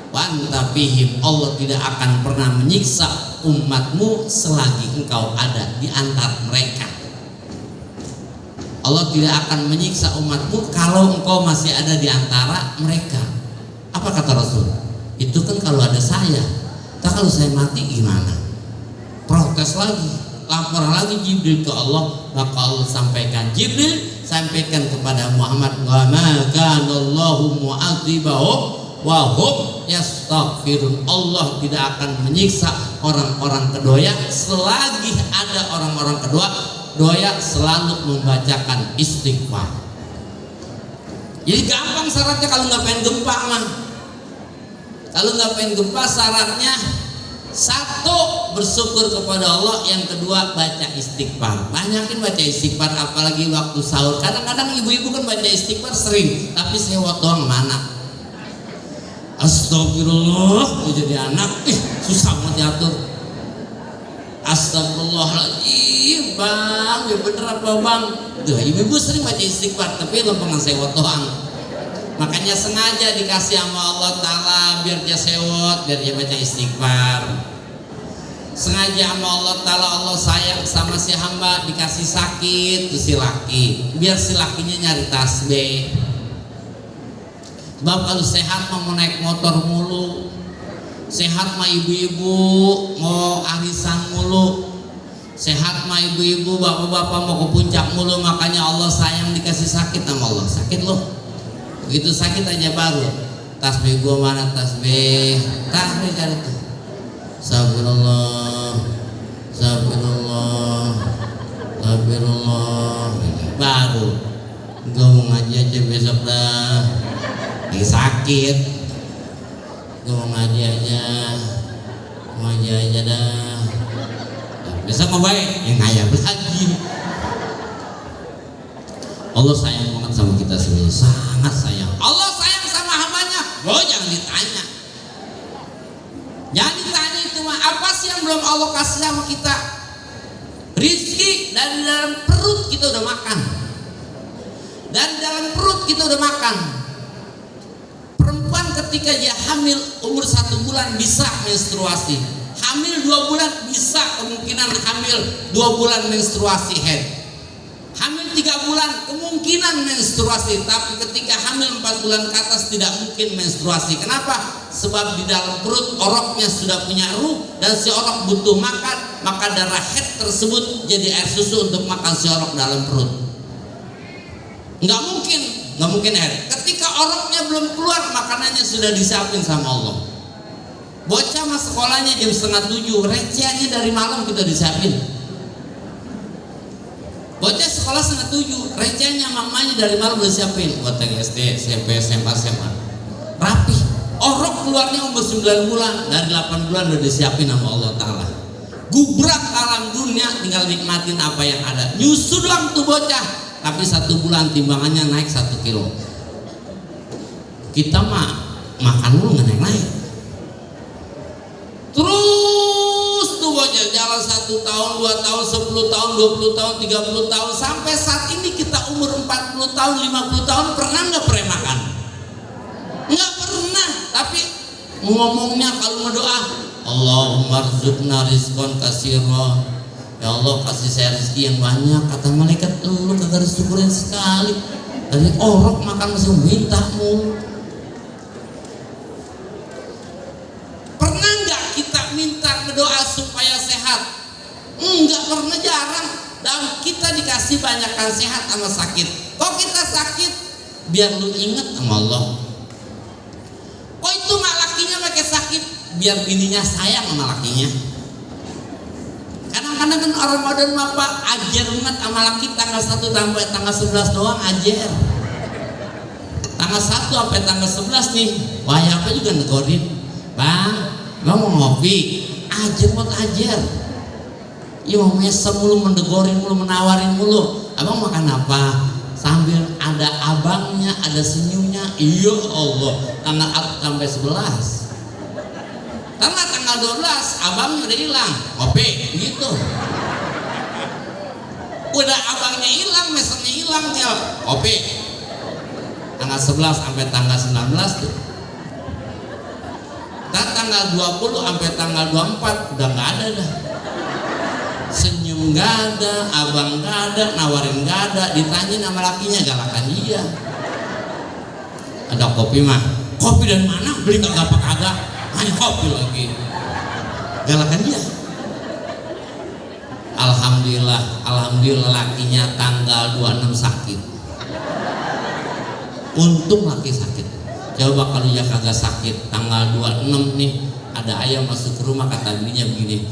wa anta fihim, Allah tidak akan pernah menyiksa umatmu selagi engkau ada di antara mereka. Allah tidak akan menyiksa umatmu kalau engkau masih ada di antara mereka. Apa kata Rasul? Itu kan kalau ada saya. Tak kalau saya mati gimana? Protes lagi, lapor lagi Jibril ke Allah. Maka Allah sampaikan, Jibril sampaikan kepada Muhammad, wa ma kana Allahu mu'adzibahum wa hum yastaghfirun. Allah tidak akan menyiksa orang-orang kedoya selagi ada orang-orang doya selalu membacakan istighfar. Jadi gampang syaratnya kalau nggak pengen gempa mah. Kalau nggak pengen gempa syaratnya 1, bersyukur kepada Allah, yang kedua baca istighfar. Banyakin baca istighfar, apalagi waktu sahur. Kadang-kadang ibu-ibu kan baca istighfar sering, tapi sewot doang mana? Astagfirullah, jadi anak, susah mau diatur. Astagfirullahaladzim, bang, ya bener apa bang? Tuh, ibu-ibu sering baca istighfar, tapi lempengan sewot doang. Makanya sengaja dikasih sama Allah Ta'ala biar dia sewot, biar dia baca istighfar. Sengaja sama Allah Ta'ala, Allah sayang sama si hamba, dikasih sakit tuh si laki, biar si lakinya nyari tasbih. Sebab kalau sehat mau naik motor mulu, sehat mah ibu-ibu mau arisan mulu, sehat mah ibu-ibu bapak-bapak mau ke puncak mulu. Makanya Allah sayang dikasih sakit sama Allah. Sakit loh, begitu sakit aja baru tasbih gua mana, tasbih cari tuh, Astagfirullah, Astagfirullah, Astagfirullah, baru gua mau ngaji aja besok dah, lagi sakit. Gue mau ngaji aja dah. Besok mau baik, yang ngayap lagi. Allah sayang banget sama kita semuanya, sangat sayang. Allah sayang sama hambanya, jangan ditanya. Jangan ditanya itu mah, apa sih yang belum Allah kasih sama kita? Rizki dari dalam perut kita udah makan, dan dalam perut kita udah makan. Perempuan ketika dia hamil umur 1 bulan bisa menstruasi, hamil 2 bulan bisa kemungkinan hamil 2 bulan menstruasi head, hamil 3 bulan kemungkinan menstruasi, tapi ketika hamil 4 bulan ke atas tidak mungkin menstruasi. Kenapa? Sebab di dalam perut oroknya sudah punya ruh dan si orok butuh makan, maka darah head tersebut jadi air susu untuk makan si orok dalam perut. Nggak mungkin air. Ketika oroknya belum keluar, makanannya sudah disiapin sama Allah. Bocah mah sekolahnya jam 6:30, recehannya dari malam kita disiapin. Bocah sekolah 6:30, recehnya mamanya dari malam udah siapin buat SD, SMP, SMA. Rapi. Orok keluarnya umur 9 bulan, dari 8 bulan udah disiapin sama Allah Ta'ala. Gubrak alam dunia, tinggal nikmatin apa yang ada. Nyusu doang tuh bocah, tapi 1 bulan timbangannya naik 1 kilo. Kita mah makan dulu nggak naik. Terus tuh bocah jalan 1 tahun, 2 tahun, 10 tahun, 20 tahun, 30 tahun, sampai saat ini kita umur 40 tahun, 50 tahun, pernah nggak makan? Nggak pernah. Tapi ngomongnya kalau berdoa, Allahumma rzuqna rizqan katsira. Ya Allah, kasih saya rezeki yang banyak. Kata malaikat, lu kagak syukurin sekali. Dari orok makan masih minta mulu. Pernah nggak kita minta berdoa supaya sehat? Enggak pernah, jarang. Dan kita dikasih banyakkan sehat sama sakit. Kok kita sakit? Biar lu inget sama Allah. Kok itu mak lakinya pakai sakit? Biar bininya sayang sama lakinya. Kadang-kadang kan orang modern apa ajar banget sama laki tanggal 1 sampai tanggal 11 doang ajar. Tanggal 1 sampai tanggal 11 nih, wah apa juga negorin. Bang, lo mau ngopi? Ajar buat ajar. Iya mau mesem mulu, mendegorin mulu, menawarin mulu. Abang makan apa? Sambil ada abangnya, ada senyumnya. Iya Allah, tanggal 1 sampai 11. Karena tanggal 12 abangnya udah hilang, ngopi gitu. Udah abangnya hilang, mesemnya hilang, kopi. Tanggal 11 sampai tanggal 19 tuh. Dan tanggal 20 sampai tanggal 24 udah nggak ada dah. Senyum nggak ada, abang nggak ada, nawarin nggak ada, ditanyain sama lakinya galakan dia. Ada kopi mah, kopi dari mana? Beli kagak kagak, hanya kopi lagi. Galakan dia. Alhamdulillah lakinya tanggal 26 sakit. Untung laki sakit. Coba kalau dia kagak sakit, tanggal 26 nih ada ayam masuk ke rumah, kata bininya begini,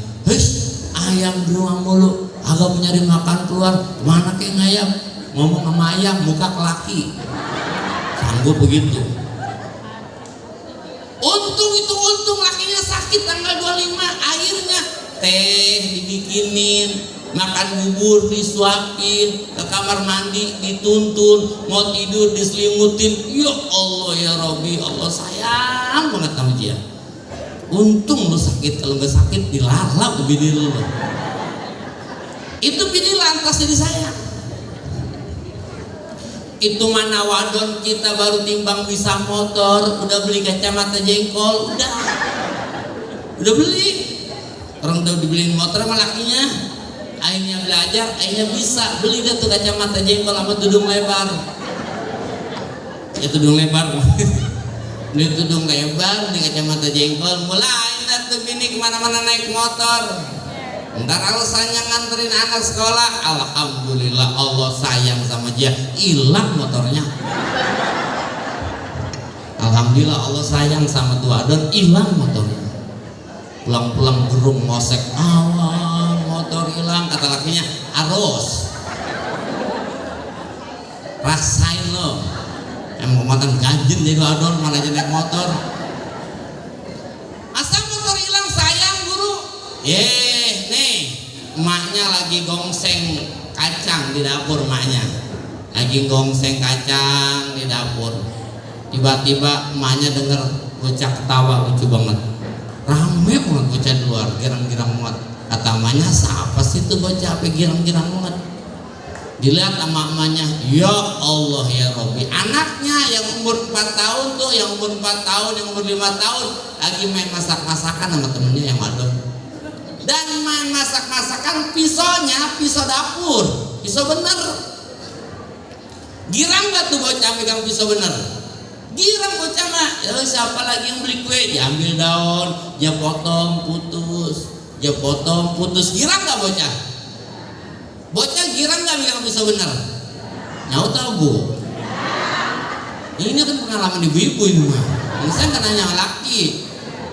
ayam di rumah mulu, agak mencari makan keluar, mana kayak ngayam, ngomong sama ayam muka ke laki, sanggup begitu. Untung lakinya sakit tanggal 25, akhirnya teh dibikinin, makan bubur disuapin, ke kamar mandi dituntun, mau tidur diselimutin. Ya Allah ya Rabbi, Allah sayang banget sama dia. Untung lu sakit, kalau nggak sakit dilalap bini lu. Itu bini lantas jadi sayang. Itu mana wadon kita baru timbang bisa motor, udah beli kacamata jengkol, udah beli. Orang udah dibeliin motor sama lakinya, akhirnya belajar, akhirnya bisa beli dah tuh kacamata jengkol sama tudung lebar. Ya tudung lebar. Beli tudung lebar, beli kacamata jengkol, mulai dah tuh bini kemana-mana naik motor. Ntar alasannya nganterin anak sekolah, alhamdulillah Allah sayang sama dia, hilang motornya. Alhamdulillah Allah sayang sama tuh adon, hilang motornya. Pulang-pulang gerung mosek, motor hilang, kata lakinya harus rasain lo. Emang kematan ganjen jadi adon, mana aja naik motor. Asal motor hilang sayang guru. Nih emaknya lagi gongseng kacang di dapur, emaknya lagi gongseng kacang di dapur. Tiba-tiba emaknya denger bocah ketawa lucu banget, rame banget bocah di luar, girang-girang banget. Kata emaknya, siapa sih itu bocah apa girang-girang banget? Dilihat sama emaknya, ya Allah ya Rabbi, anaknya yang umur 4 tahun tuh, yang umur 4 tahun, yang umur 5 tahun lagi main masak-masakan sama temennya yang adon. Dan main masak-masakan pisaunya, pisau dapur, pisau bener. Girang gak tuh bocah megang pisau bener? Girang bocah mah. Siapa lagi yang beli kue? Diambil daun, dia potong putus, dia potong putus. Girang gak bocah? Bocah girang gak megang pisau bener? Nyaut tau bu? Ini kan pengalaman ibu-ibu ini mah. Ini saya kan nanya laki.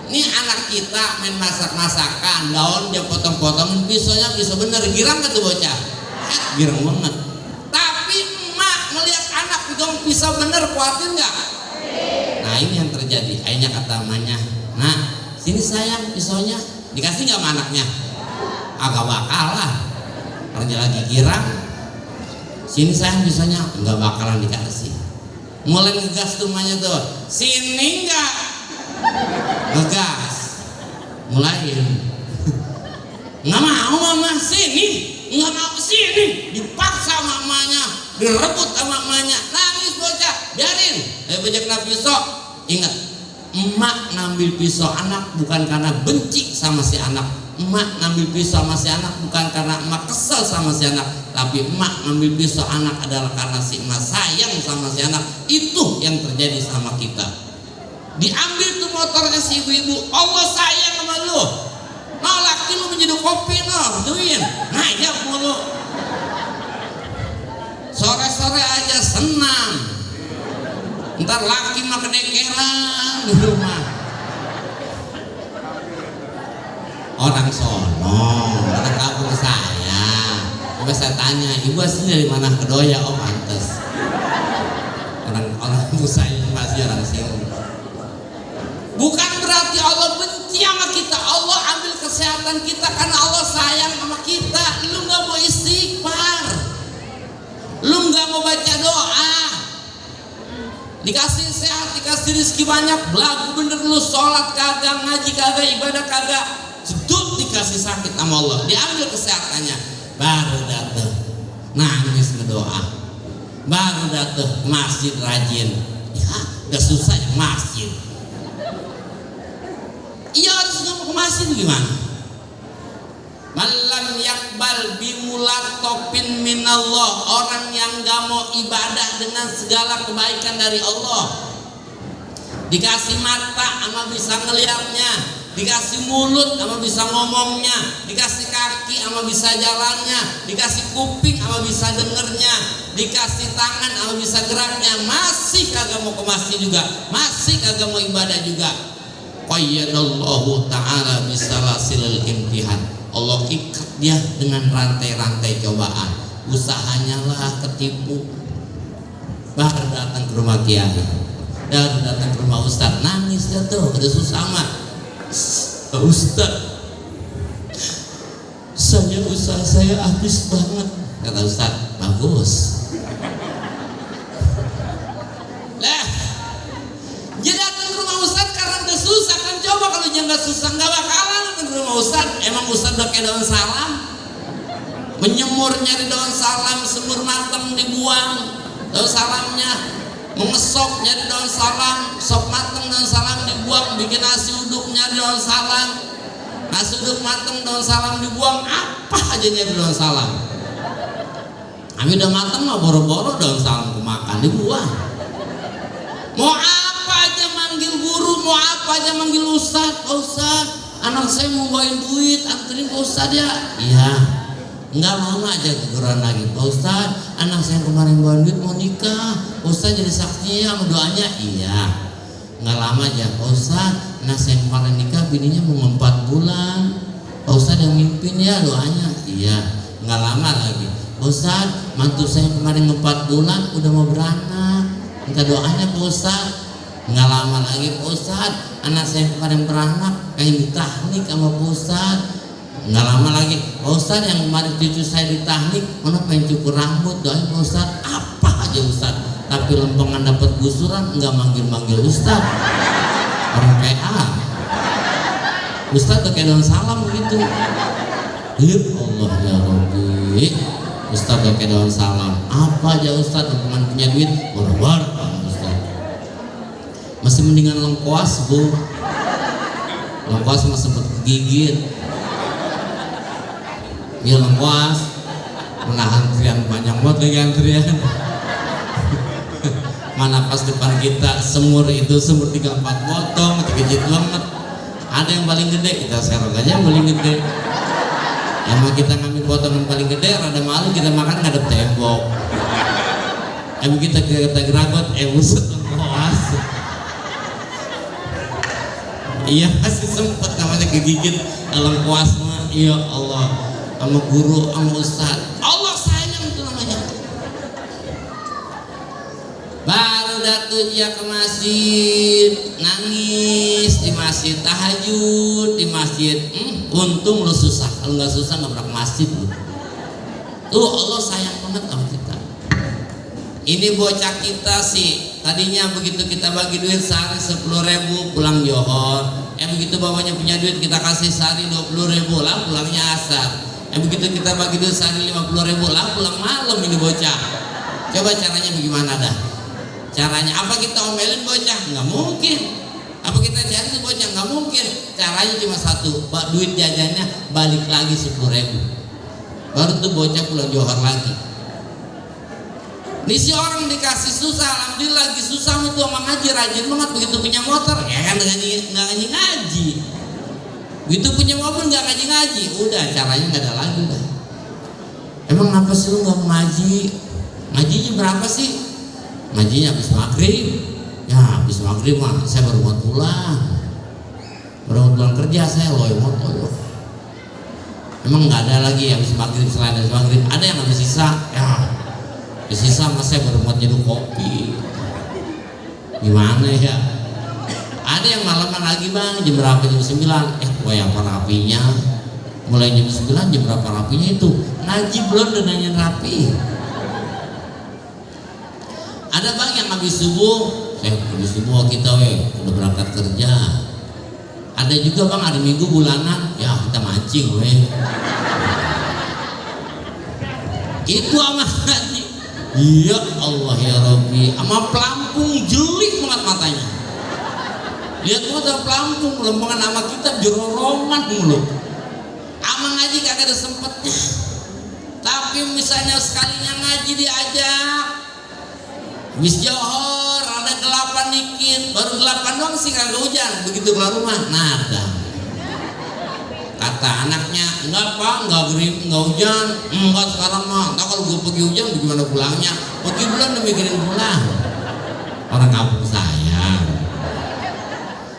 Ini anak kita main masak-masakan, daun dia potong-potongin, pisaunya pisau bener, girang gak tuh bocah? girang banget. Tapi emak melihat anak pegang pisau bener, khawatir nggak? Nah ini yang terjadi. Akhirnya kata emaknya, nah sini sayang pisaunya, dikasih nggak sama anaknya? Agak bakal lah, orang lagi girang. Sini sayang pisaunya, nggak bakalan dikasih. Mulai ngegas tuh emaknya tuh, sini nggak? Ngegas, mulain. Nggak mau mama, sini. Nggak mau sini, dipaksa mamanya, direbut sama mamanya, nangis bocah, biarin. Bocah kena pisau. Ingat, emak ngambil pisau anak bukan karena benci sama si anak. Emak ngambil pisau sama si anak bukan karena emak kesel sama si anak, tapi emak ngambil pisau anak adalah karena si emak sayang sama si anak. Itu yang terjadi sama kita. Diambil tuh motornya si ibu-ibu, Allah sayang sama lu. No, laki lu menjadi kopi no, duin, ngajak mulu. Sore-sore aja senang. Ntar laki mah kedekeran di rumah. Orang sono, orang kampung saya. Coba saya tanya, ibu asli dari mana? Kedoya, oh pantes. Orang saya masih orang sini. Bukan berarti Allah benci sama kita. Allah ambil kesehatan kita karena Allah sayang sama kita. Lu nggak mau istighfar, lu nggak mau baca doa, dikasih sehat, dikasih rezeki banyak, belagu bener lu, sholat kagak, ngaji kagak, ibadah kagak, sedut dikasih sakit sama Allah, diambil kesehatannya, baru dateng nangis ngedoa, baru dateng masjid rajin. Ya udah susah ya masjid. Iya harus ngomong ke masjid gimana? Malam yakbal bimulatopin minallah, orang yang gak mau ibadah dengan segala kebaikan dari Allah. Dikasih mata sama bisa ngeliatnya, dikasih mulut sama bisa ngomongnya, dikasih kaki sama bisa jalannya, dikasih kuping sama bisa dengernya, dikasih tangan sama bisa geraknya, masih kagak mau ke masjid juga, masih kagak mau ibadah juga. Qayyadallahu ta'ala bisalasilil imtihan, Allah ikat dia dengan rantai-rantai cobaan. Usahanya lah ketipu, baru datang ke rumah kiai, baru datang ke rumah ustaz, nangis dia tuh, udah susah mah. Ustaz, usaha saya habis banget. Kata ustaz, bagus. Lah, dia datang ke rumah ustaz karena udah susah kan. Coba kalau dia nggak susah, nggak bakalan datang ke rumah ustaz. Emang ustaz udah kayak daun salam, menyemur nyari daun salam, semur matang dibuang daun salamnya, mengesop nyari daun salam, sop matang daun salam dibuang, bikin nasi uduk nyari daun salam, nasi uduk matang daun salam dibuang, apa aja nyari daun salam. Kami udah matang mah boro-boro daun salam kemakan dibuang. Mau apa aja manggil guru, mau apa aja manggil ustaz. Pak ustaz, anak saya mau bawain duit, anterin ke ustaz ya. Iya. Enggak lama aja keguran lagi. Pak ustaz, anak saya kemarin bawain duit mau nikah, Pak ustaz jadi saksinya sama doanya. Iya. Enggak lama aja. Pak ustaz, anak saya kemarin nikah, bininya mau 4 bulan, Pak ustaz yang mimpin ya doanya. Iya. Enggak lama lagi. Pak ustaz, mantu saya kemarin 4 bulan udah mau beranak, minta doanya Pak ustaz. Nggak lama lagi Pak ustaz, anak saya kemarin beranak kayak ditahnik sama Pak ustaz. Nggak lama lagi Pak ustaz, yang kemarin cucu saya ditahnik mana pengen cukur rambut, doain Pak ustaz. Apa aja ustaz, tapi lempengan dapat gusuran nggak manggil ustaz. Orang kayak ustaz tuh kayak daun salam begitu. Ya Allah ya Rabbi, ustaz tuh kayak daun salam. Apa aja ustaz, lempengan punya duit bor-bor. Masih mendingan lengkuas bu, lengkuas masih sempet gigit. Ya lengkuas menahan antrian banyak banget lagi antrian. Mana pas depan kita semur itu semur 3-4 potong, dikejit banget. Ada yang paling gede, kita serok aja yang paling gede. Emang kita ngambil potong yang paling gede, rada malu kita makan ngadep tembok. Emang kita geragot, buset lengkuas. Iya masih sempet namanya kegigit dalam kuas mah. Ya Allah, sama guru, sama ustaz. Allah sayang tuh dia ke masjid, nangis di masjid, tahajud di masjid. Untung lu susah, kalau nggak susah nggak pernah ke masjid lu. Tuh Allah sayang banget sama kita. Ini bocah kita sih, tadinya begitu kita bagi duit sehari 10.000 pulang Johor. Begitu bapaknya punya duit kita kasih sehari 20.000 lah pulangnya asar. Begitu kita bagi duit sehari 50.000 lah pulang malam ini bocah. Coba caranya bagaimana dah? Caranya apa kita omelin bocah? Nggak mungkin. Apa kita cari si bocah? Nggak mungkin. Caranya cuma satu, duit jajannya balik lagi 10.000. Baru tuh bocah pulang Johor lagi. Nih si orang dikasih susah, alhamdulillah lagi susah itu sama ngaji, rajin banget. Begitu punya motor, ya kan nggak ngaji. Begitu punya mobil nggak ngaji, udah caranya nggak ada lagi dah. Emang apa sih lu nggak ngaji? Ngajinya berapa sih? Ngajinya habis maghrib. Ya habis maghrib mah saya baru mau pulang. Baru mau pulang kerja saya loh. Emang nggak ada lagi habis maghrib, selain habis maghrib ada yang habis sisa ya. Habis sisa mas saya baru mau nyeduh kopi. Gimana ya? Ada yang malaman lagi bang, jam berapa? Jam 9. Apa rapinya? Mulai jam 9 jam berapa rapinya itu? Ngaji belum udah nanyain rapi. Ada bang yang habis subuh, saya habis subuh kita udah berangkat kerja. Ada juga bang hari Minggu bulanan, ya kita mancing itu sama ngaji. Ya Allah ya Rabbi, sama pelampung jelik banget matanya. Lihat mata pelampung lempengan sama kita jerorongan mulu. Ama ngaji kagak ada sempetnya. Tapi misalnya sekalinya ngaji diajak, habis Johor ada gelapan dikit, baru gelapan doang sih kagak hujan. Begitu keluar rumah nada. Kata anaknya, enggak pak, enggak hujan, enggak sekarang mah. Enggak kalau gue pergi hujan bagaimana pulangnya? Pergi bulan udah mikirin pulang. Orang kampung saya.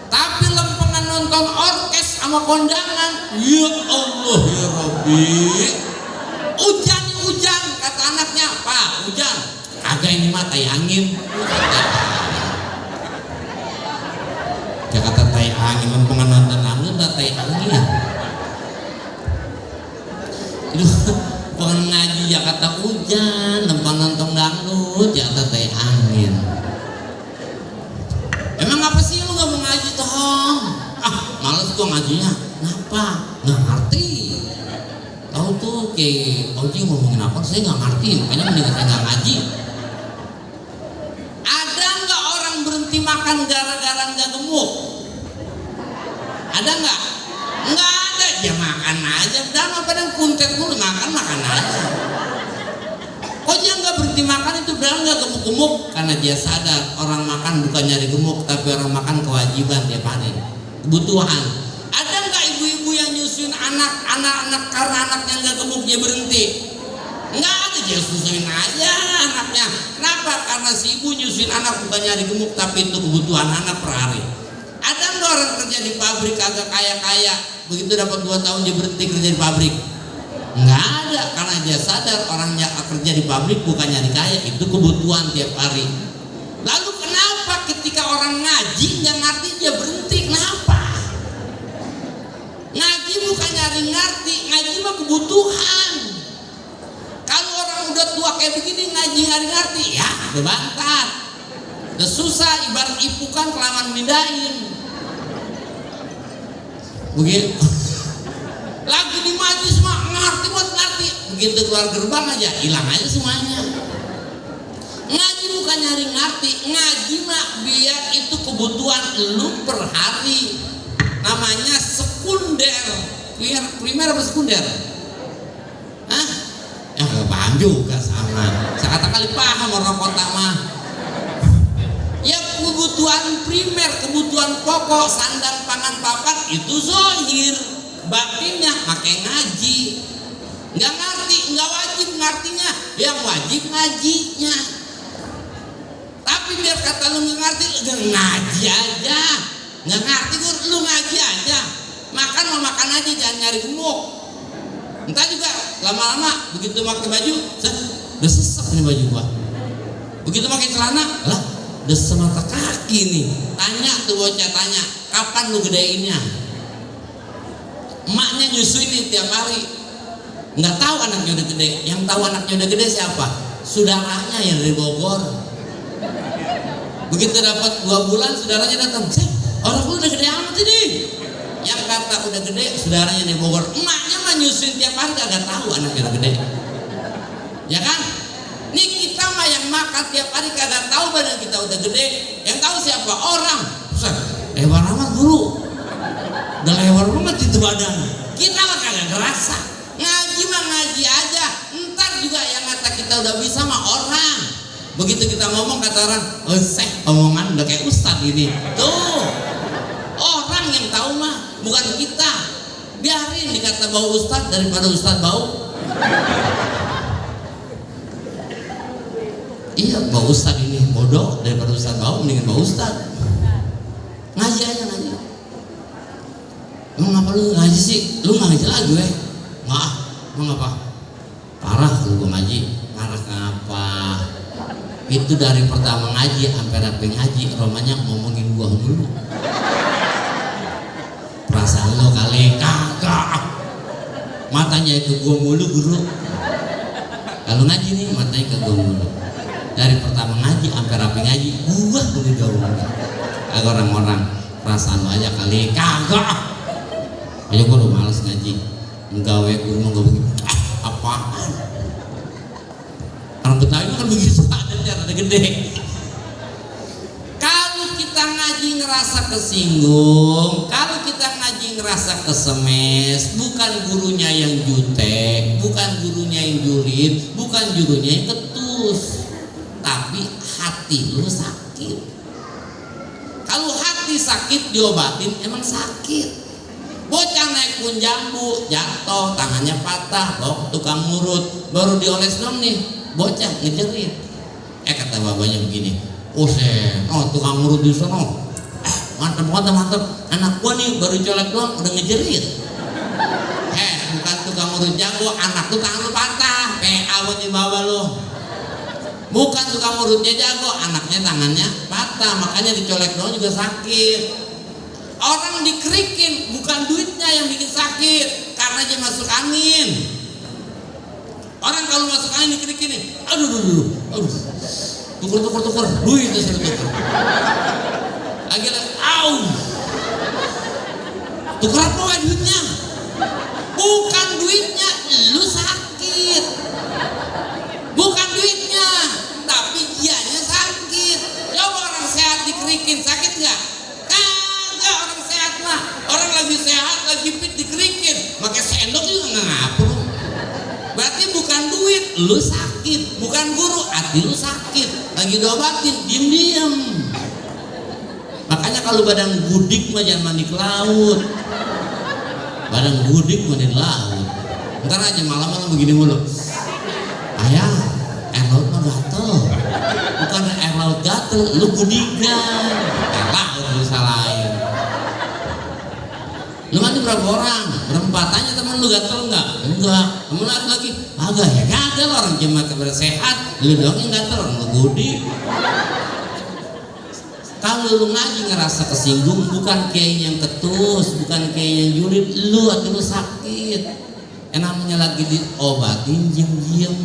Tapi lempengan nonton orkes sama kondangan, ya Allah ya Rabbi. Hujan, kata anaknya, pak hujan. Kagak ini mah tai angin. Jakarta tai angin, lempengan nonton angin udah tai angin. Itu pengen ngaji Jakarta hujan, lempang nonton dangdut Jakarta teh angin. Emang apa sih lu gak mau ngaji toh? Males gua ngajinya. Kenapa? Nggak ngerti. Tahu tuh kayak Oji ngomongin apa? Saya nggak ngerti. Makanya mendingan saya nggak ngaji. Ada nggak orang berhenti makan gara-gara nggak gemuk? Ada nggak? Nggak ada. Ya makan aja, dan apa dan kuntet mulu makan aja. Kok dia nggak berhenti makan itu bilang nggak gemuk-gemuk? Karena dia sadar orang makan bukan nyari gemuk, tapi orang makan kewajiban tiap hari, kebutuhan. Ada nggak ibu-ibu yang nyusuin anak-anak karena anaknya nggak gemuk dia berhenti? Nggak ada, dia susuin aja anaknya. Kenapa? Karena si ibu nyusuin anak bukan nyari gemuk, tapi itu kebutuhan anak per hari. Ada nggak orang kerja di pabrik agak kaya-kaya, begitu dapat 2 tahun dia berhenti kerja di pabrik? Nggak ada, karena dia sadar orang yang kerja di pabrik bukan nyari kaya, itu kebutuhan tiap hari. Lalu kenapa ketika orang ngaji nggak ngerti dia berhenti? Kenapa? Ngaji bukan nyari ngerti, ngaji mah kebutuhan. Kalau orang udah tua kayak begini ngaji nyari ngerti, ya udah bantat, udah susah, ibarat ipukan kelamaan mindahin. Begitu lagi di majlis mah ngerti, begitu keluar gerbang aja hilang aja semuanya. Ngaji bukan nyari ngerti, ngaji mah biar itu kebutuhan lu per hari, namanya sekunder. Primer apa sekunder? Hah? Ya gak paham juga sama. Saya kata kali paham orang kota mah. Ya kebutuhan primer, kebutuhan pokok, sandang, pangan, papan itu zahir. Batinnya pakai ngaji. Nggak ngerti, nggak wajib ngertinya. Yang wajib ngajinya. Tapi biar kata lu nggak ngerti, ngaji aja. Nggak ngerti lu ngaji aja. Makan mau makan aja, jangan nyari gemuk. Entah juga lama-lama begitu pakai baju, udah sesek nih baju gua. Begitu pakai celana, lah udah semata kaki nih. Tanya tuh bocah, tanya kapan lu gedeinnya. Emaknya nyusuin nih tiap hari, nggak tahu anaknya udah gede. Yang tahu anaknya udah gede siapa? Saudaranya yang dari Bogor. Begitu dapat 2 bulan, saudaranya datang, orang lu udah gede amat ini. Yang kata udah gede, saudaranya dari Bogor. Emaknya mah nyusuin tiap hari, kagak tahu anaknya udah gede. Ya kan? Nih kita mah yang makan tiap hari kagak tahu badan kita udah gede. Yang tahu siapa? Orang. Lebar amat guru. Udah lebar banget itu badan. Kita mah kagak ngerasa. Ngaji mah ngaji aja. Ntar juga yang kata kita udah bisa mah orang. Begitu kita ngomong kata orang, omongan udah kayak ustad ini. Tuh. Orang yang tahu mah bukan kita. Biarin dikata bau ustad daripada ustad bau. Iya, bau ustad ini bodoh daripada ustad bau, mendingan bau ustad. Ngaji aja ngaji. Emang ngapa lu ngaji sih? Lu ngaji lagi weh? Nggak, emang apa? Parah lu gua ngaji. Parah kenapa? Itu dari pertama ngaji sampai rapi ngaji, romanya ngomongin gua dulu. Perasaan lo kali kagak. Matanya ke gua mulu guru. Kalau ngaji nih matanya ke gua mulu. Dari pertama ngaji sampai rapi ngaji, gua udah jauh. Agak orang-orang perasaan lo aja kali kagak. Ayo gua udah males ngaji. Nggawe guru mau begitu. Apaan? Orang Betawi kan begitu ada gede. Kalau kita ngaji ngerasa kesinggung, kalau kita ngaji ngerasa kesemes, bukan gurunya yang jutek, bukan gurunya yang julid, bukan gurunya yang ketus, tapi hati lu sakit. Kalau hati sakit diobatin emang sakit. Bocah naik pun jambu, jatuh, tangannya patah, bawa tukang ngurut, baru dioles dong nih, bocah ngejerit. Kata babanya begini, tukang ngurut di sana, mantep, anak gua nih baru colek doang udah ngejerit. Bukan tukang ngurut jago, anak tuh tangan lu patah, PA buat dibawa lu. Bukan tukang ngurutnya jago, anaknya tangannya patah, makanya dicolek doang juga sakit. Orang dikerikin, bukan duitnya yang bikin sakit, karena dia masuk angin. Orang kalau masuk angin dikerikin nih, aduh, tuker, duit itu suruh tuker. Lagi, tuker apa duitnya? Bukan duitnya, lu sakit. Bukan duitnya, tapi dianya sakit. Coba orang sehat dikerikin, sakit nggak? Kagak, orang sehat mah. Orang lagi sehat, lagi fit dikerikin, pakai sendok juga nggak ngapur. Berarti bukan duit, lu sakit. Bukan guru, hati lu sakit. Lagi diobatin, diem. Makanya kalau badan gudik mah jangan mandi ke laut. Badan gudik mandi di laut. Ntar aja malam-malam begini mulu. Ayah, air laut mah gatel. Bukan air laut gatel, lu gudikan. Air laut lu salahin. Lu mandi berapa orang? Berempat. Tanya temen lu gatel enggak? Enggak. Temen lagi agak ya gatel, orang cuma kabar sehat. Lu doang yang gatel, orang lu gudik. Kalau lu ngaji ngerasa kesinggung, bukan kiai yang ketus, bukan kiai yang julid, lu atau lu sakit. Yang namanya lagi diobatin diem,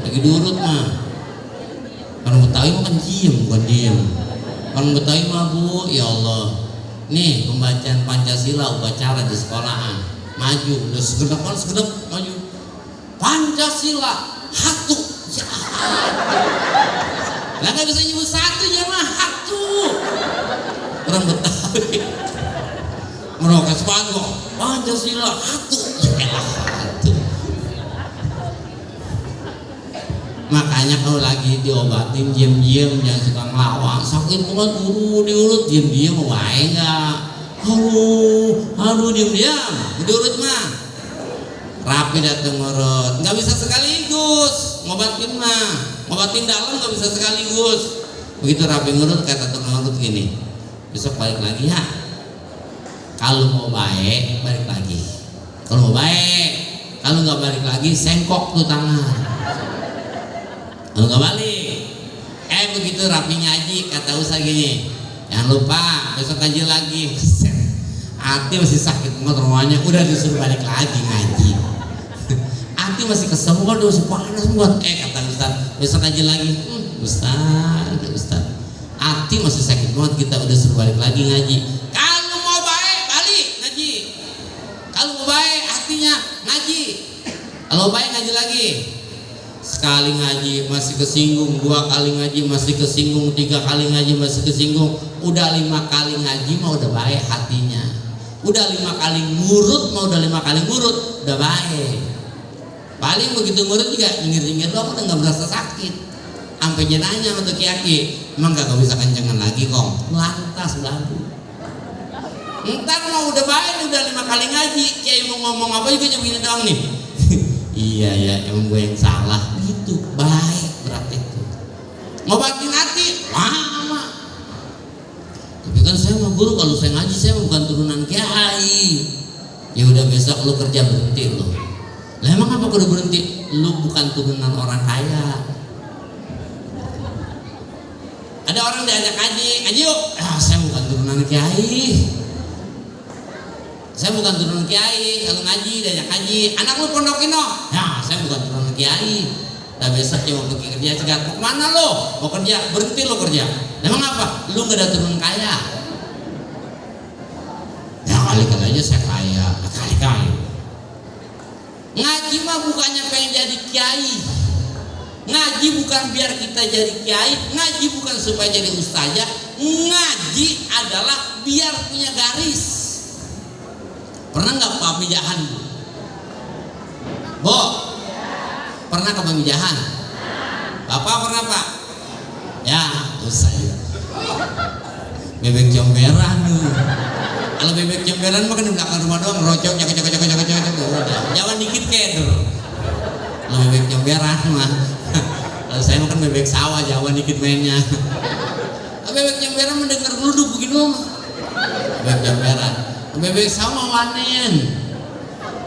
lagi diurut mah. Orang Betawi mah kan diem, bukan diem. Orang Betawi mah bu, ya Allah. Nih pembacaan Pancasila upacara di sekolahan, maju, udah segedap maju. Pancasila, hatu, lah nggak bisa nyebut satu jamaah hatu. Orang Betawi meroket sepatu Pancasila hatu, hatu. Makanya kalau lagi diobatin diem jangan suka ngelawak. Sakit banget guru diurut diem wae nggak. Aduh diem diurut mah rapi dateng ngurut. Nggak bisa sekaligus ngobatin mah. Ngobatin dalam nggak bisa sekaligus. Begitu rapi ngurut kata tukang ngurut gini, besok balik lagi ya. Kalau mau baik balik lagi. Kalau mau baik, kalau nggak balik lagi sengkok tuh tangan. Kalau nggak balik, itu rapi ngaji, kata Ustaz gini, jangan lupa besok ngaji lagi. Hati masih sakit banget rumahnya, udah disuruh balik lagi ngaji. Hati masih kesel, udah masih panas buat. Kata Ustaz, besok ngaji lagi. Ustaz, hati masih sakit banget, kita udah suruh balik lagi ngaji. Kalau mau baik balik ngaji, kalau mau baik hatinya ngaji, kalau baik ngaji lagi. Sekali ngaji masih kesinggung, 2 kali ngaji masih kesinggung, 3 kali ngaji masih kesinggung, udah 5 kali ngaji mah udah baik hatinya, udah 5 kali ngurut mah udah 5 kali ngurut udah baik. Paling begitu ngurut juga nyengir-nyengir doang udah nggak berasa sakit. Sampai jenanya untuk kiai, emang gak bisa kencengan lagi kong, lantas lalu. Ntar mau udah baik, udah 5 kali ngaji, kiai mau ngomong apa juga cuma gini doang nih. Iya ya, emang gue yang salah gitu. Baik berarti itu ngobatin hati lama. Tapi kan saya mah guru, kalau saya ngaji saya bukan turunan kiai. Ya udah besok lu kerja berhenti lu. Lah emang apa kudu berhenti? Lu bukan turunan orang kaya. Ada orang diajak ngaji yuk. Saya bukan turunan kiai. Saya bukan turunan kiai, kalau ngaji diajak ngaji, anak lu pondokin dong. Ya, saya bukan turunan kiai. Dan besok dia mau pergi kerja, cegat, mau kemana lo? Mau kerja, berhenti lo kerja. Emang apa? Lu gak ada turunan kaya. Ya kali-kali aja saya kaya, kali-kali. Ngaji mah bukannya pengen jadi kiai. Ngaji bukan biar kita jadi kiai, ngaji bukan supaya jadi ustazah. Ngaji adalah biar punya garis. Pernah nggak Pak Pamijahan? Bo, pernah ke Pamijahan? Bapak pernah Pak? Ya, usah ya. Bebek comberan nih. Kalau bebek comberan mah kan di belakang rumah doang, rocok, cak. Jangan dikit keder. Kalau bebek comberan mah, kalau saya mah kan bebek sawah, Jawa dikit mainnya. Bebek comberan mendengar geluduk begini mah. Bebek comberan. Bebek sama wanen.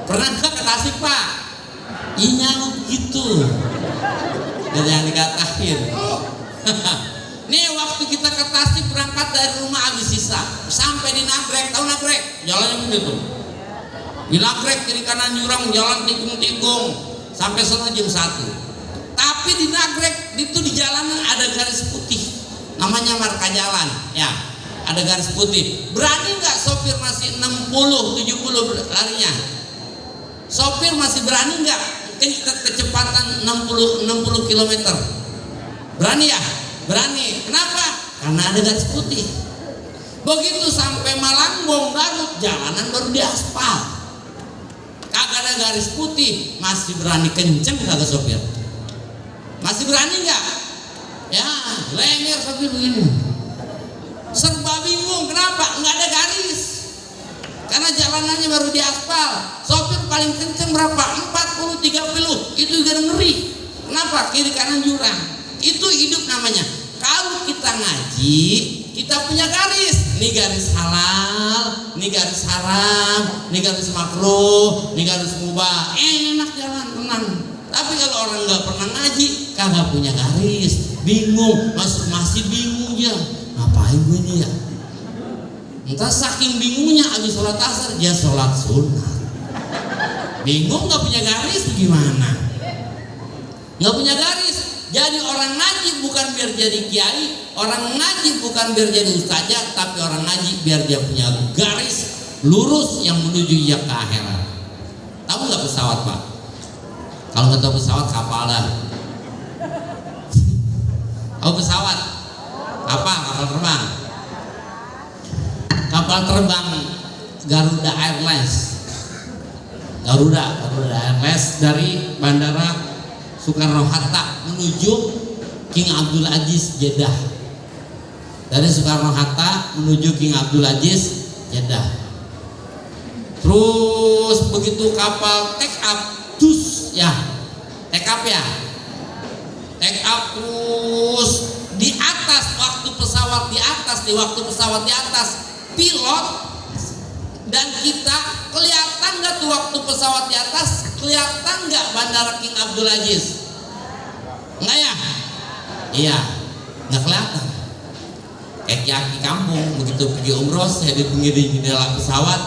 Pernah nggak ke Tasik Pak? Iya gitu. Dan yang dikatain. Nih waktu kita ke Tasik berangkat dari rumah habis sisa, sampai di Nagrek, tahu Nagrek? Jalannya begitu. Di Nagrek kiri kanan jurang, jalan tikung-tikung sampai sana jam 1. Tapi di Nagrek itu di jalanan ada garis putih, namanya marka jalan, ya. Ada garis putih. Berani nggak sopir masih 60-70 larinya? Sopir masih berani nggak kecepatan 60 km? Berani ya? Berani. Kenapa? Karena ada garis putih. Begitu sampai Malangbong Garut, jalanan baru diaspal. Kagak ada garis putih, masih berani kenceng kagak sopir? Masih berani nggak? Ya, lenger sopir begini. Serba bingung, kenapa? Nggak ada garis. Karena jalanannya baru diaspal. Sopir paling kenceng berapa? 40-30. Itu juga ngeri. Kenapa? Kiri kanan jurang. Itu hidup namanya. Kalau kita ngaji, kita punya garis. Ini garis halal, ini garis haram, ini garis makruh, ini garis mubah. Enak jalan, tenang. Tapi kalau orang nggak pernah ngaji, kagak punya garis, bingung, masih bingung ya. Ngapain gue ini ya? Entah saking bingungnya habis sholat asar dia sholat sunnah. Bingung nggak punya garis gimana? Nggak punya garis. Jadi orang ngaji bukan biar jadi kiai, orang ngaji bukan biar jadi ustazah, tapi orang ngaji biar dia punya garis lurus yang menuju dia ke akhirat. Tahu nggak pesawat Pak? Kalau nggak tahu pesawat kapal dah. Tahu pesawat? Apa? Kapal terbang. Kapal terbang Garuda Airlines. Garuda Airlines dari Bandara Soekarno-Hatta menuju King Abdul Aziz Jeddah. Dari Soekarno-Hatta menuju King Abdul Aziz Jeddah. Terus begitu kapal take up, take up terus di atas waktu pesawat di atas pilot dan kita kelihatan nggak tuh waktu pesawat di atas, kelihatan nggak Bandara King Abdul Aziz? Enggak ya? Iya. nggak kelihatan. Kayak Ki-Aki kampung begitu pergi umroh, saya di jendela pesawat,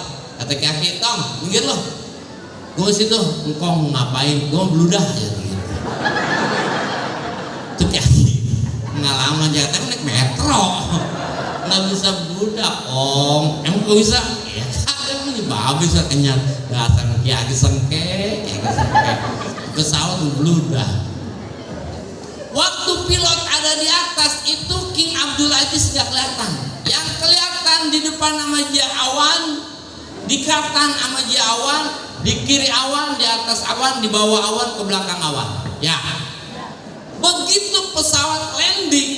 kata Ki-Aki, "Tong, minggir loh, gue situ, engkau ngapain? Gue beludah ya." Gitu. Itu Ki-Aki pengalaman Jakarta naik metro, nggak bisa beludah, Om. Emang kok bisa? Ya kadang ini babi bisa kenyang, dasar Ki-Aki sengke, pesawat beludah. Waktu pilot ada di atas itu King Abdul Aziz nggak kelihatan. Yang kelihatan di depan nama dia awan, di kanan nama dia awan, di kiri awan, di atas awan, di bawah awan, ke belakang awan. Ya. Begitu pesawat landing,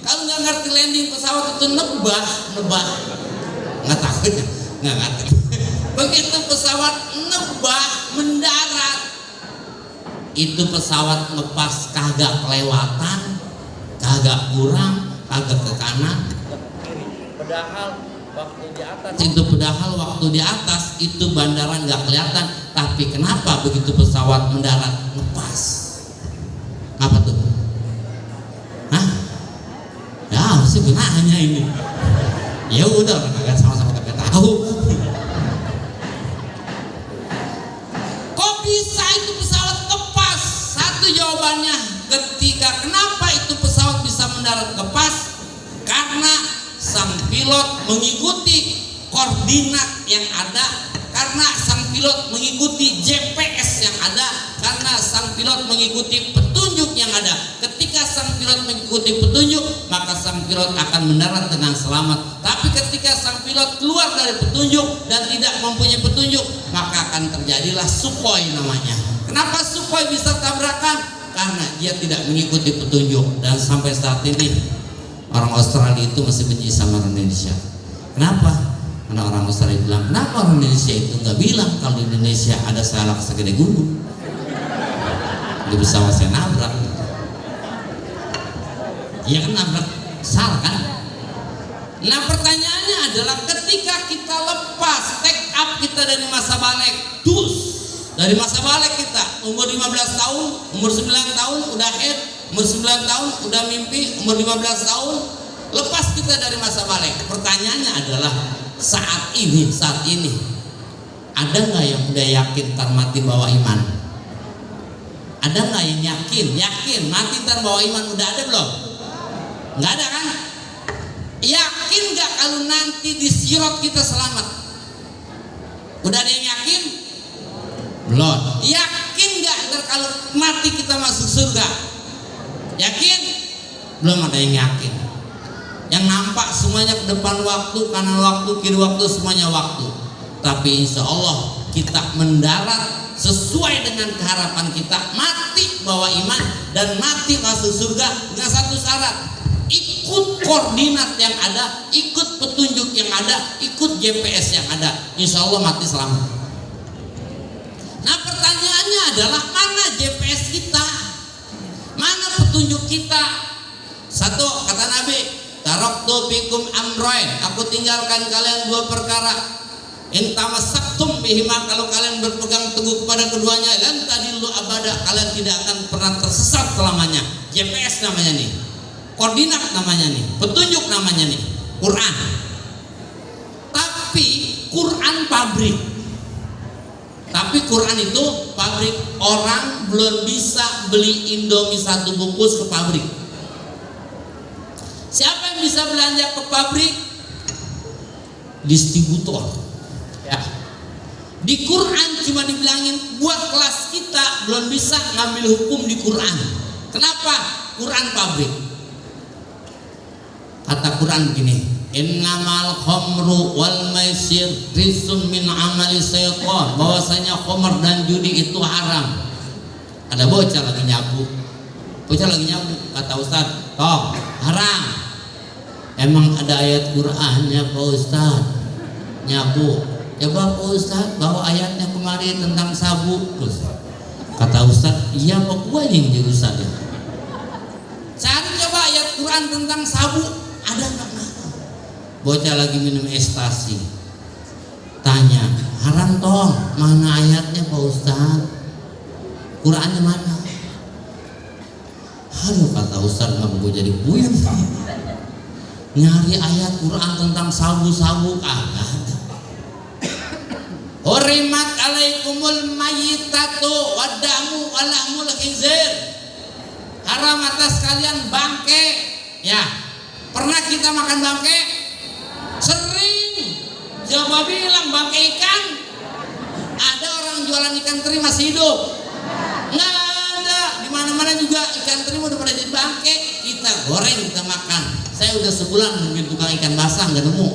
kalau nggak ngerti landing pesawat itu nebah, nggak takut, nggak ngerti. Begitu pesawat nebah mendarat, itu pesawat lepas kagak kelewatan, kagak kurang, kagak ke kanan. Padahal waktu di atas itu bandara nggak kelihatan, tapi kenapa begitu pesawat mendarat lepas? Apa tuh? Hah? Ya harusnya gue nanya ini. Ya udah, kagak sama-sama kagak tahu. Kok bisa itu pesawat lepas? Satu jawabannya, ketika kenapa itu pesawat bisa mendarat lepas? Karena sang pilot mengikuti koordinat yang ada, karena sang pilot mengikuti GPS yang ada, karena sang pilot mengikuti petunjuk yang ada. Ketika sang pilot mengikuti petunjuk, maka sang pilot akan mendarat dengan selamat. Tapi ketika sang pilot keluar dari petunjuk dan tidak mempunyai petunjuk, maka akan terjadilah Sukhoi namanya. Kenapa Sukhoi bisa tabrakan? Karena dia tidak mengikuti petunjuk. Dan sampai saat ini orang Australia itu masih benci sama orang Indonesia. Kenapa? Karena orang Australia bilang, kenapa orang Indonesia itu nggak bilang kalau di Indonesia ada salak segede gunung? Di pesawat saya nabrak. Iya kan, nabrak salah kan? Nah pertanyaannya adalah ketika kita lepas take up kita dari masa balik, dari masa balik kita umur 15 tahun, umur 9 tahun udah head, umur 9 tahun udah mimpi, umur 15 tahun lepas kita dari masa balik. Pertanyaannya adalah saat ini ada nggak yang udah yakin tar mati bawa iman? Ada nggak yang yakin mati tar bawa iman? Udah ada belum? Nggak ada kan? Yakin nggak kalau nanti di sirat kita selamat? Udah ada yang yakin? Belum. Yakin nggak kalau mati kita masuk surga? Yakin? Belum ada yang yakin. Yang nampak semuanya ke depan waktu, kanan waktu, kiri waktu, semuanya waktu. Tapi insya Allah kita mendarat sesuai dengan keharapan kita, mati bawa iman dan mati masuk surga dengan satu syarat: ikut koordinat yang ada, ikut petunjuk yang ada, ikut GPS yang ada. Insya Allah mati selamat. Nah pertanyaannya adalah mana GPS kita? Mana petunjuk kita? Satu, kata Nabi, taraktu fikum amroin, aku tinggalkan kalian dua perkara. In tamassaktum bihima, kalau kalian berpegang teguh kepada keduanya, lan tadillu abada, kalian tidak akan pernah tersesat selamanya. GPS namanya nih, koordinat namanya nih, petunjuk namanya nih, Quran. Tapi Quran pabrik. Tapi Quran itu pabrik, orang belum bisa beli Indomie satu bungkus ke pabrik. Siapa yang bisa belanja ke pabrik? Distributor. Ya. Di Quran cuma dibilangin buat kelas kita belum bisa ngambil hukum di Quran. Kenapa? Quran pabrik. Kata Quran begini, innamal khamru wal maisir rizqun min amali syaitan, bahwasanya khamr dan judi itu haram. Ada bocah lagi nyabu, kata Ustaz, toh haram. Emang ada ayat Qurannya Pak Ustaz? Nyabu. Coba Pak Ustaz bawa ayatnya kemari tentang sabu. Kata Ustaz, iya Pak, gua yang jadi Ustaz ya. Cari coba ayat Quran tentang sabu, ada nggak? Bocah lagi minum ekstasi, tanya, haram toh, mana ayatnya Pak Ustaz? Qurannya mana? Aduh, kata kata Ustaz nggak mau jadi buyut. Nyari ayat Quran tentang sabu-sabu kagak ada. Hurimat alaikumul mayyitatu wadamu walahmul khinzir. Haram atas kalian bangke. Ya, pernah kita makan bangke? Sering. Coba bilang bangke ikan. Ada orang jualan ikan teri masih hidup? Nggak ada. Di mana-mana juga ikan teri udah pada jadi bangke. Kita goreng, kita makan. Saya udah sebulan nungguin tukang ikan basah nggak nemu.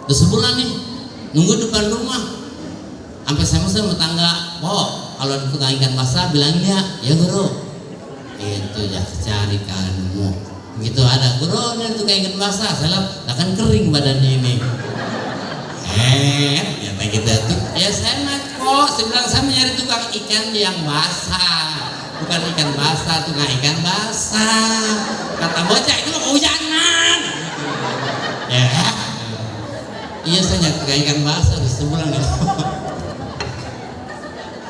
Udah sebulan nih nunggu depan rumah. Sampai saya sama tetangga, oh kalau ada tukang ikan basah bilangnya ya guru. Itu ya cari kamu. Begitu ada guru nih tukang ikan basah, saya lihat kan kering badannya ini. Ya kayak gitu tuh. Ya saya kok, saya bilang saya mencari tukang ikan yang basah. Bukan ikan basah, tukang ikan basah. Kata bocah itu kehujanan. Ya, iya saya nyari tukang ikan basah di sebulan itu.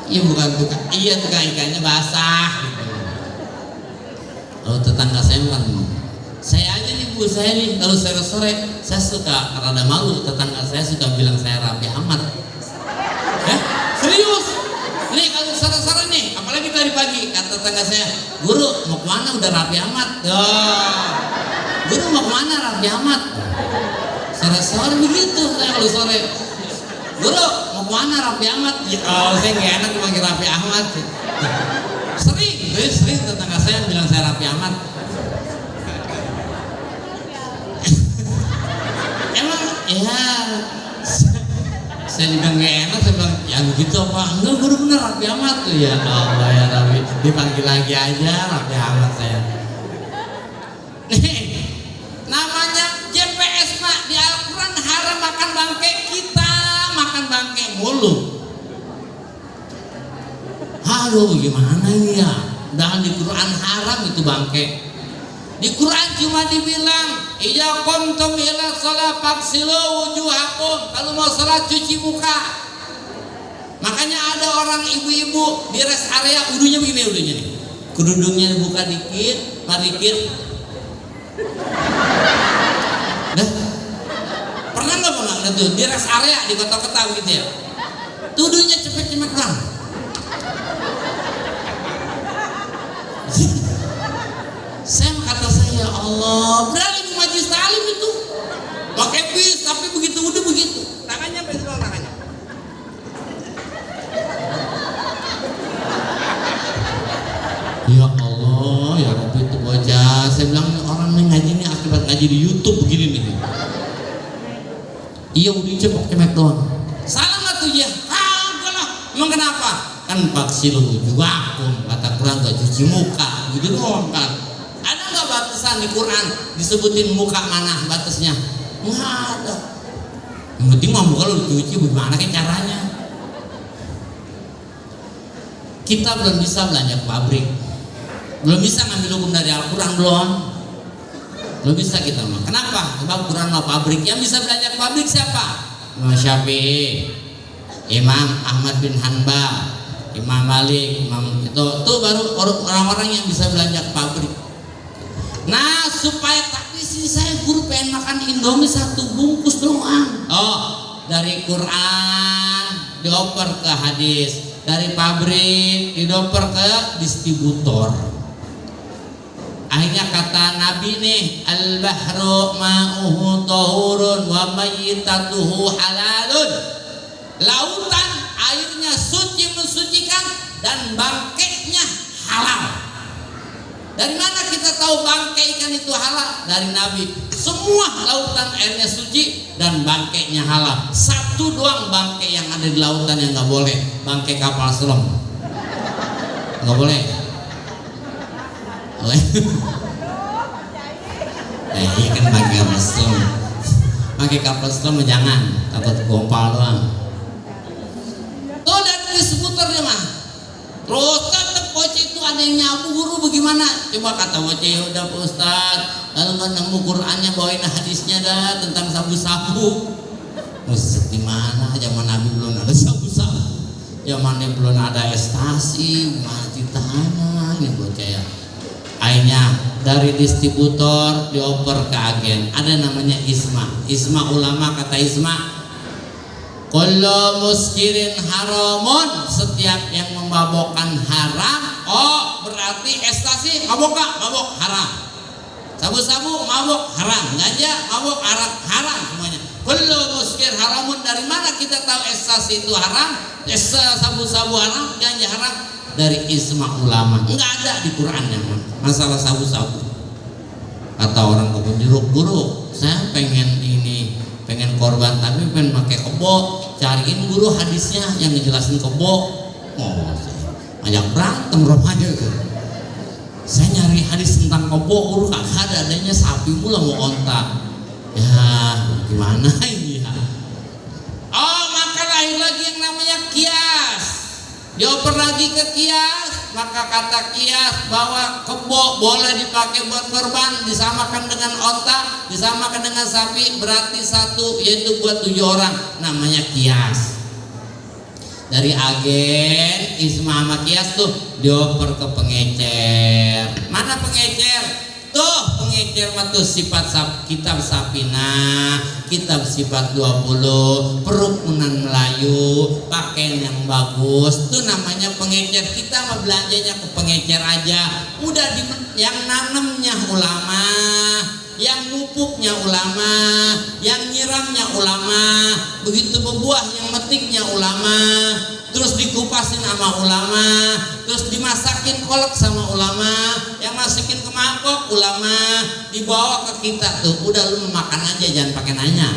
Iya bukan tukang, iya tukang ikannya basah. Lalu tetangga saya kan, saya aja nih bu, saya nih kalau sore-sore saya suka rada malu. Tetangga saya suka bilang saya rapi amat. Serius? Nih kalau sore-sore nih, apalagi tadi pagi, kata tetangga saya, guru mau kemana udah rapi amat? Guru mau kemana rapi amat? Sore-sore begitu saya kalau sore. Guru mau kemana rapi amat? Ya, saya nggak enak dipanggil rapi amat. Sering tetangga saya bilang saya rapi amat. Emang ya. Saya juga nggak enak, saya bilang ya begitu apa? Enggak, guru bener rapi amat tuh ya. Allah ya Rabbi, dipanggil lagi aja rapi amat saya. Nih, namanya JPS Pak, di Al-Quran haram makan bangke, kita makan bangke mulu. Aduh gimana ini ya? Dan di Quran haram itu bangke. Di Quran cuma dibilang iya qumtum ila shalah faghsilu wujuhakum. Kalau mau salat cuci muka. Makanya ada orang ibu-ibu di rest area udunya begini udunya nih. Kerudungnya dibuka dikit, dikit. Dah. Pernah nggak lihat tuh di rest area di kota-kota gitu ya? Tuduhnya cepet-cepet bang. Saya kata saya, ya Allah, berani di majelis taklim itu pakai bis, tapi begitu udah begitu tangannya pegang tangannya. Ya Allah, ya Rabbi itu bocah. Saya bilang orang yang ngaji ini akibat ngaji di YouTube begini nih. Iya udah cepok-cepok doang. Salah nggak tuh ya? Kagak lah. Emang kenapa? Kan vaksin juga aku kata Quran gak cuci muka gitu doang kan. Ada nggak batasan di Quran disebutin muka mana batasnya? Nggak ada. Yang penting mau muka lu dicuci bagaimana kayak caranya? Kita belum bisa belanja ke pabrik, belum bisa ngambil hukum dari Al-Quran belum bisa kita mah. Kenapa? Sebab Quran mau pabrik. Yang bisa belanja ke pabrik siapa? Imam Syafi'i, Imam Ahmad bin Hanbal, Imam Malik, Imam itu baru orang-orang yang bisa belanja ke pabrik. Nah supaya tadi sih saya guru pengen makan Indomie 1 bungkus doang. Oh dari Quran dioper ke hadis, dari pabrik dioper ke distributor. Akhirnya kata Nabi nih, al-bahru ma'uhu tahurun wa mayyitatuhu halalun. Lautan airnya suci mensucikan dan bangkainya halal. Dari mana kita tahu bangkai ikan itu halal? Dari Nabi. Semua lautan airnya suci dan bangkainya halal. Satu doang bangkai yang ada di lautan yang nggak boleh, bangkai kapal selam. Nggak boleh. Iya kan bangkai kapal selam. Bangkai kapal selam jangan, takut gompal doang. Tuh dari distributor dia mah. Terus tetap bocah itu ada yang nyapu guru bagaimana? Coba kata bocah udah Pak Ustad, lalu nggak nemu Qurannya bawain hadisnya dah tentang sabu-sabu. Terus di mana? Zaman Nabi belum ada sabu-sabu, zaman belum ada estasi, mati tanah ini bocah ya. dari distributor dioper ke agen. Ada namanya isma ulama. Kata isma, kullu muskirin haramun, setiap yang memabokkan haram. Oh, berarti ekstasi mabok haram, sabu-sabu mabok haram, ganja mabok haram semuanya. Kullu muskir haramun. Dari mana kita tahu ekstasi itu haram, sabu-sabu haram, ganja haram? Dari isma ulama. Enggak ada di Qurannya masalah sabu-sabu. Kata orang kebun jeruk, guru saya pengen korban tapi pengen pakai kebo, cariin guru hadisnya yang ngejelasin kebo. Oh, ajak berantem rupanya. Saya nyari hadis tentang kebo, guru kagak ada, adanya sapi mula mau onta. Ya gimana ini ya? Oh, maka lahir lagi yang namanya kias. Dioper lagi ke kias, maka kata kias bahwa kebo boleh dipakai buat korban, disamakan dengan onta, disamakan dengan sapi, berarti satu, yaitu buat 7 orang, namanya kias. Dari agen isma sama kias tuh dioper ke pengecer. Mana pengecer? Tuh pengecer mah tuh sifat kitab Sapina, kitab sifat 20, perukunan Melayu, pakaian yang bagus, tuh namanya pengecer. Kita mah belanjanya ke pengecer aja. Udah yang nanemnya ulama, yang pupuknya ulama, yang nyiramnya ulama, begitu berbuah yang metiknya ulama, terus dikupasin sama ulama, terus dimasakin kolak sama ulama, yang masukin ke mangkok ulama, dibawa ke kita tuh. Udah lu makan aja, jangan pakai nanya.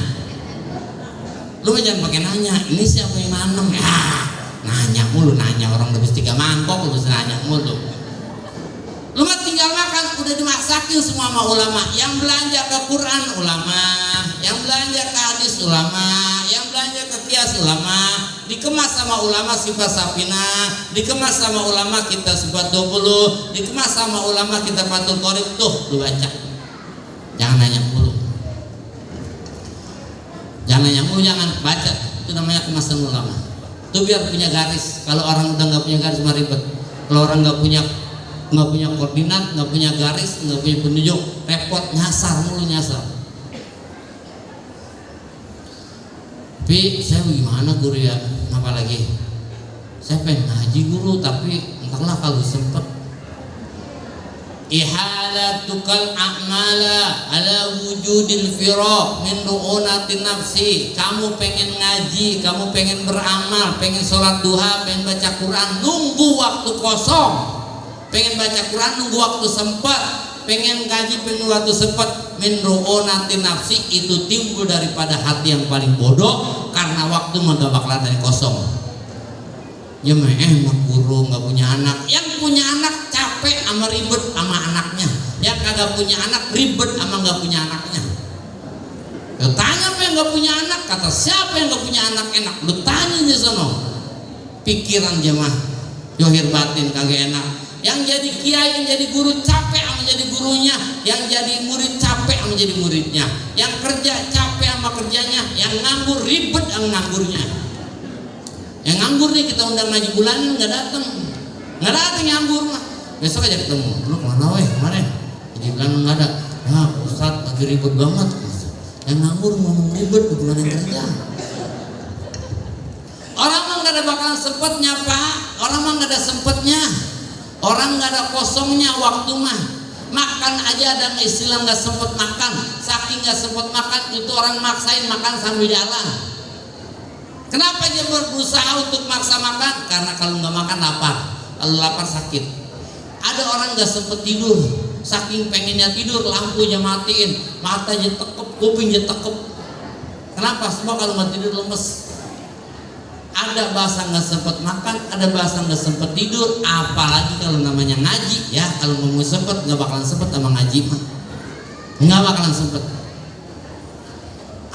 Lu jangan pakai nanya, ini siapa yang nanam? Ya, nanya mulu, nanya orang habis 3 mangkok lu nanya mulu. Lu mah tinggal makan, udah dimasakin semua sama ulama. Yang belanja ke Quran ulama, yang belanja ke hadis ulama, yang belanja ke kias ulama, dikemas sama ulama sifat Sapina, dikemas sama ulama kita sifat 20, dikemas sama ulama kita Fathul Qorib. Tuh lu baca, jangan nanya mulu, jangan baca. Itu namanya kemasan ulama. Itu biar punya garis. Kalau orang udah nggak punya garis mah ribet. Kalau orang nggak punya koordinat, nggak punya garis, nggak punya penunjuk, repot, nyasar. Tapi saya gimana guru ya, apalagi saya pengen ngaji guru, tapi entahlah kalau sempet. Ihalatukal a'mala ala wujudil firaq min ru'unatin nafsi. Kamu pengen ngaji, kamu pengen beramal, pengen sholat duha, pengen baca Quran, nunggu waktu kosong. Pengen baca Quran nunggu waktu sempat, pengen ngaji pengen waktu sempat, min ru'unatin nafsi, itu timbul daripada hati yang paling bodoh, karena waktu gak bakalan dari kosong. Ya emang guru nggak punya anak, yang punya anak capek sama ribet sama anaknya, yang kagak punya anak ribet sama nggak punya anaknya. Lu tanya apa yang nggak punya anak, kata siapa yang nggak punya anak enak, lu tanya aja sono. Pikiran jemaah johir batin kagak enak. Yang jadi kiai, yang jadi guru capek sama jadi gurunya, yang jadi murid capek sama jadi muridnya, yang kerja capek sama kerjanya, yang nganggur ribet sama nganggurnya. Yang nganggur nih kita undang ngaji bulanan nggak datang nganggur mah. Besok aja ketemu, lu kemana weh kemarin? Ngaji bulanan nggak ada. Nah Ustadz lagi ribet banget. Yang nganggur ngomong ribet bagaimana kerja? Orang mah nggak ada bakalan sempetnya pak. Orang mah nggak ada sempetnya. Orang nggak ada kosongnya waktu mah. Makan aja ada istilah nggak sempet makan. Saking nggak sempet makan itu orang maksain makan sambil jalan. Kenapa dia berusaha untuk maksa makan? Karena kalau nggak makan lapar, kalau lapar sakit. Ada orang nggak sempet tidur, saking pengennya tidur, lampunya matiin, matanya tekep, kupingnya tekep. Kenapa? Semua kalau nggak tidur lemes. Ada bahasa nggak sempet makan, ada bahasa nggak sempet tidur, apalagi kalau namanya ngaji ya. Kalau ngomong sempet, nggak bakalan sempet sama ngaji mah, nggak bakalan sempet.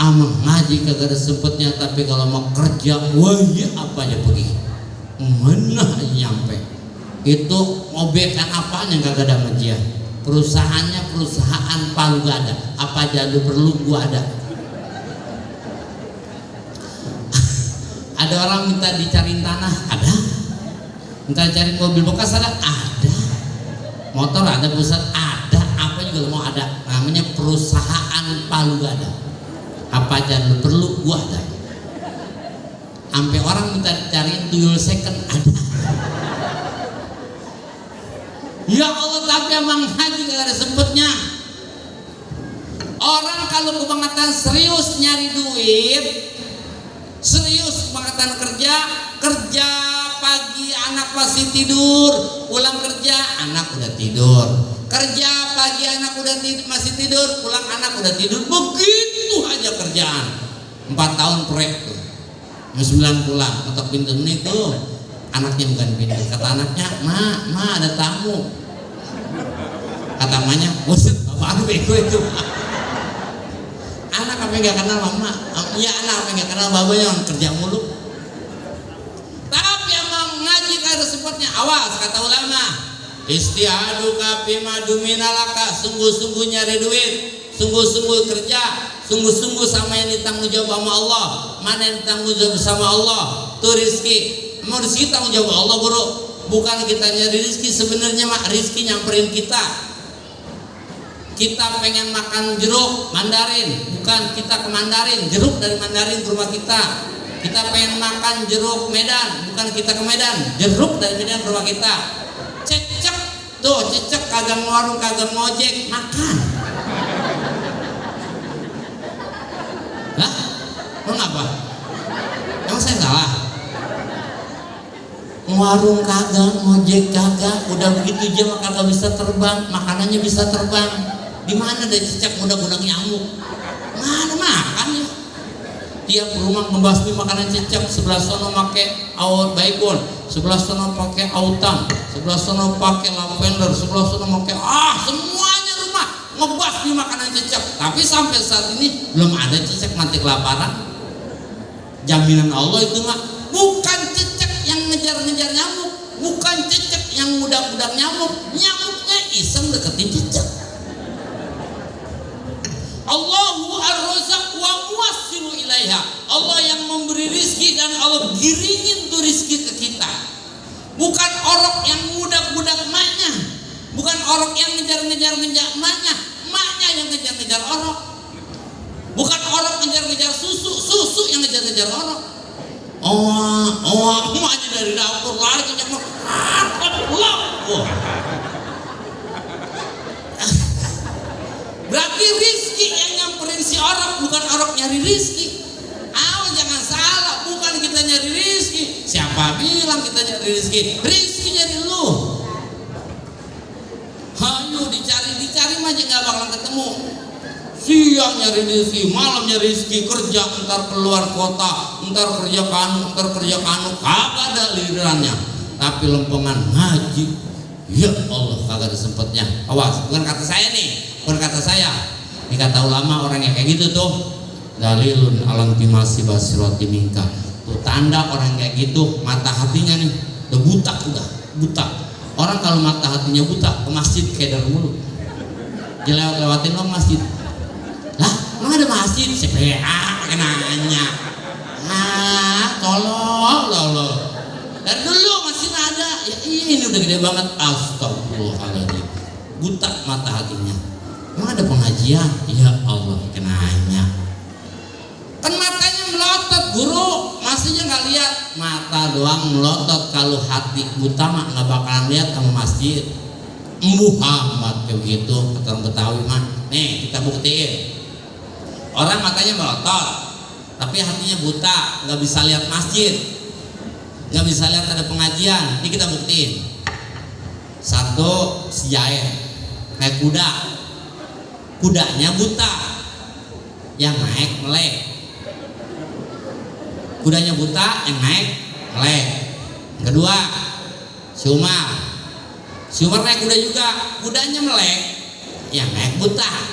Amang ngaji kagak ada sempetnya, tapi kalau mau kerja, wah ya apa aja pergi, mana aja nyampe. Itu ngobekan apaan yang kagak ada majian. Perusahaannya perusahaan palu gak ada, apa aja lu perlu gua ada. Ada orang minta dicariin tanah, ada. Minta cari mobil bekas, ada. Motor ada, pusat ada. Apa lu gak ada. Apa aja lu perlu gua ada. Sampai orang minta cariin tuyul second ada. Ya Allah, tapi emang haji gak ada sempetnya. Orang kalau kebangetan serius nyari duit, serius kebangetan kerja pagi anak masih tidur, pulang kerja anak udah tidur, kerja pagi anak udah masih tidur, pulang anak udah tidur, begitu aja kerjaan. 4 tahun proyek tuh, 9 pulang, ketok pintu ini tuh, anaknya bukan pintu, kata anaknya, ma ada tamu, kata mamanya, buset bapak bego itu. Anak apa nggak kenal mama? Iya, anak apa nggak kenal babanya, orang kerja mulu. Tapi emang ngaji kada sempatnya. Awas, kata ulama, istihadu bima duminalaka, sungguh-sungguh nyari duit, sungguh-sungguh kerja, sungguh-sungguh sama yang ditanggung jawab sama Allah. Mana yang ditanggung jawab sama Allah? Tuh rizki. Mau rizki tanggung jawab Allah, bro. Bukan kita nyari rizki, sebenarnya mak rizki nyamperin kita. Kita pengen makan jeruk Mandarin, bukan kita ke Mandarin, jeruk dari Mandarin ke rumah kita. Kita pengen makan jeruk Medan, bukan kita ke Medan, jeruk dari Medan ke rumah kita. Cecek tuh, cecek kagak warung, kagak ngojek, makan. Hah? Emang apa? Emang saya salah? Warung kagak, ngojek kagak, udah begitu aja kagak bisa terbang, makanannya bisa terbang. Di mana ada cicak mudah-mudah nyamuk? Mana makannya? Tiap rumah membasmi makanan cicak, sebelah sono pakai awal baygon, sebelah sono pakai autam, sebelah sono pakai lavender, sebelah sono pakai semuanya rumah ngebasmi makanan cicak. Tapi sampai saat ini belum ada cicak mati kelaparan. Jaminan Allah itu mah bukan cicak yang ngejar-ngejar nyamuk, bukan cicak yang mudah-mudah nyamuk, nyamuknya iseng deketin cicak. Allahu ar-razaq wa muwassilu ilaiha. Allah yang memberi rizki dan Allah giringin tuh rizki ke kita. Bukan orang yang budak-budak emaknya, bukan orang yang ngejar-ngejar emaknya, emaknya yang ngejar-ngejar orang. Bukan orang ngejar-ngejar susu yang ngejar-ngejar orang. Emaknya dari dapur lari ke dapur. Berarti rizki yang nyamperin si orang, bukan orang nyari rizki. Jangan salah, bukan kita nyari rizki. Siapa bilang kita nyari rizki? Rizki nyari lu. Ayo dicari mah aja nggak bakalan ketemu. Siang nyari rizki, malam nyari rizki, kerja entar keluar kota, entar kerja kanu, kagak ada liburannya. Tapi lempengan ngaji, ya Allah kagak ada sempatnya. Awas, bukan kata saya nih. Bukan kata saya, ini kata ulama. Orang yang kayak gitu tuh dalilun alam timasi basiroti minka. Tuh tanda orang kayak gitu mata hatinya nih udah buta. Orang kalau mata hatinya buta ke masjid kayak dari mulu. Lewatin dong masjid. Lah, emang ada masjid? CPA nanya. Tolong. Dari dulu masih ada. Ya ini udah gede banget. Astagfirullahaladzim. Buta mata hatinya. Emang ada pengajian? Ya Allah, kenanya. Kan matanya melotot, guru. Masihnya nggak lihat, mata doang melotot. Kalau hati buta mah nggak bakalan lihat kamu masjid. Muhammad kayak gitu, kata orang Betawi mah. Nih kita buktiin. Orang matanya melotot, tapi hatinya buta, nggak bisa lihat masjid, nggak bisa lihat ada pengajian. Ini kita buktiin. Satu, si Jair naik kuda. Kudanya buta, yang naik melek. Kudanya buta, yang naik melek. Kedua, si Umar naik kuda juga, kudanya melek, yang naik buta.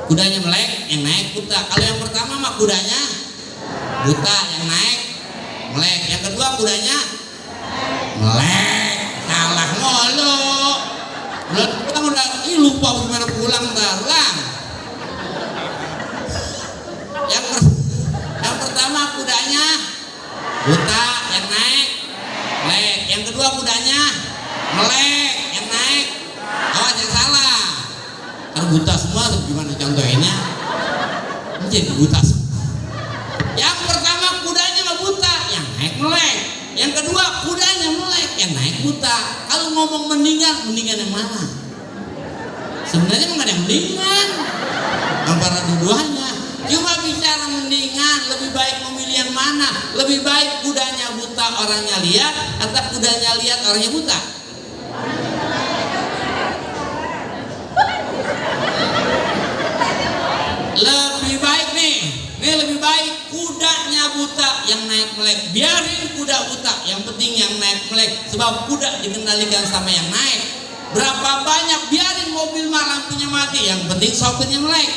Kudanya melek, yang naik buta. Kalau yang pertama mah kudanya buta, yang naik melek. Yang kedua kudanya melek. Salah mulu. Belum udah lupa gimana pulang ulang. Yang pertama kudanya buta, yang naik melek. Yang kedua kudanya melek, yang naik. Awas yang salah. pada buta semua, gimana contohnya? Jadi buta semua. Yang pertama kudanya mah buta, yang naik melek. Yang kedua kudanya melek, yang naik buta. Kalau ngomong mendingan yang mana? Sebenarnya nggak ada yang mendingan antara dua-duanya. Cuma bicara mendingan, lebih baik memilih yang mana? Lebih baik kudanya buta orangnya lihat, atau kudanya lihat orangnya buta? Lebih baik nih lebih baik kudanya buta yang naik melek. Biarin kuda buta, yang penting yang naik melek. Sebab kuda dikendalikan sama yang naik. Berapa banyak biarin mobil mah lampunya mati, yang penting sopirnya melek.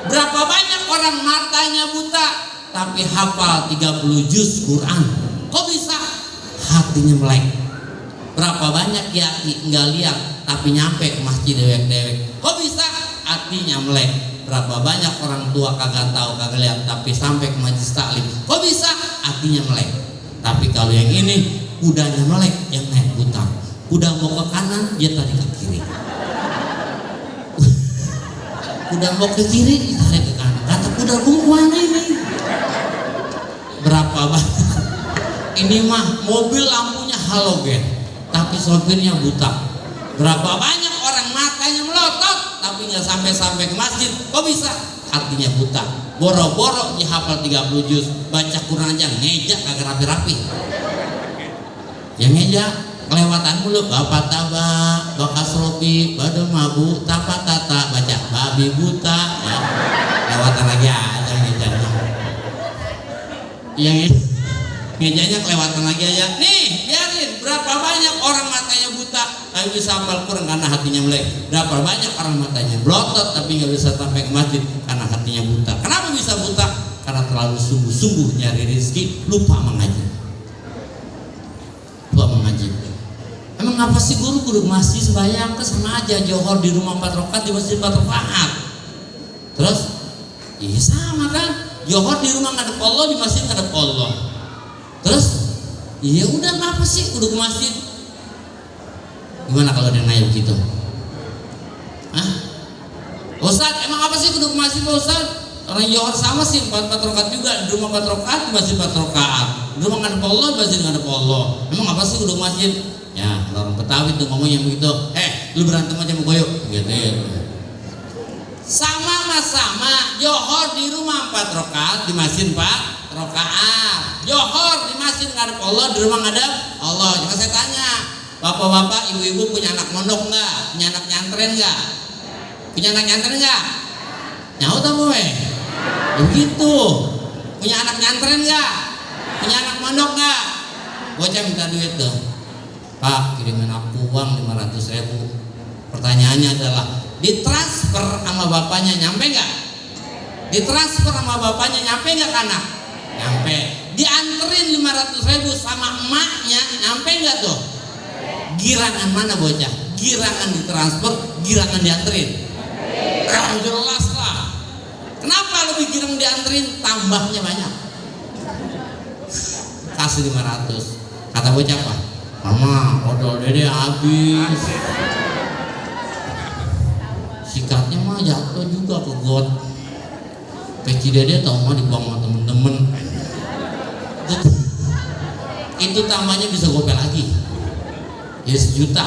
Berapa banyak orang matanya buta tapi hafal 30 juz Quran. Kok bisa? Hatinya melek. Berapa banyak kiai nggak lihat tapi nyampe ke masjid dewek-dewek. Kok bisa? Hatinya melek. Berapa banyak orang tua kagak tahu kagak lihat tapi sampai ke majelis taklim. Kok bisa? Hatinya melek. Tapi kalau yang ini kudanya melek, yang naik buta. Kuda mau ke kanan, dia tarik ke kiri. Kuda mau ke kiri, dia tarik ke kanan. Kata kuda, gue mau kemana ini? Berapa banyak? Ini mah mobil lampunya halogen, tapi sopirnya buta. Berapa banyak orang matanya melotot, tapi nggak sampai ke masjid. Kok bisa? Hatinya buta. Boro-boro dihafal 30 juz, baca Quran aja ngeja kagak rapi-rapi. Yang ngeja kelewatan mulu, bapak tabak, bakas robi, badu mabu, tapa tata, baca babi buta, ya. Kelewatan lagi aja ngejanya. Yang ngejanya kelewatan lagi aja. Nih, biarin berapa banyak orang matanya buta tapi bisa hafal Quran karena hatinya melek. Berapa banyak orang matanya blotot tapi nggak bisa sampai ke masjid karena hatinya buta. Kenapa bisa buta? Karena terlalu sungguh-sungguh nyari rezeki, lupa mengaji. Emang apa sih guru kudu masjid sembahyang? Ke sama aja, johor di rumah 4 rakaat, di masjid 4 rakaat. Terus iya sama kan, johor di rumah ngadep Allah, di masjid ngadep Allah. Terus iya udah, ngapa sih kudu ke masjid? Gimana kalau dia nanya begitu? Hah? Ustaz, emang apa sih kudu ke masjid Pak Ustaz? Orang johor sama sih, 4 rakaat juga, di rumah 4 rakaat, di masjid 4 rakaat. Di rumah ngadep Allah, di masjid ngadep Allah. Emang apa sih kudu ke masjid? Ya, orang Betawi tuh ngomongnya begitu. Lu berantem aja sama goyok gitu ya. Sama johor di rumah 4 rakaat, di masjid 4 rakaat. Johor di masjid ngadep Allah, di rumah ngadep Allah. Jangan saya tanya, bapak-bapak, ibu-ibu punya anak mondok nggak? Punya anak nyantren nggak? Punya anak nyantren nggak? Nyaut apa weh? Begitu. Punya anak nyantren nggak? Punya anak mondok nggak? Bocah minta duit tuh. Pak, kirimin aku uang 500.000. Pertanyaannya adalah, ditransfer sama bapaknya nyampe nggak? Ditransfer sama bapaknya nyampe nggak anak? Nyampe. Dianterin 500.000 sama emaknya nyampe nggak tuh? Girangan mana bocah? Girangan ditransfer, girangan dianterin. Jelas lah. Kenapa lebih girang dianterin? Tambahnya banyak. Kasih 500. Kata bocah apa? Mama, odol dede habis. Sikatnya mah jatuh juga ke got. Peci dede tau mah dibuang sama temen-temen. Itu tambahnya bisa gopel lagi. Ya 1 juta.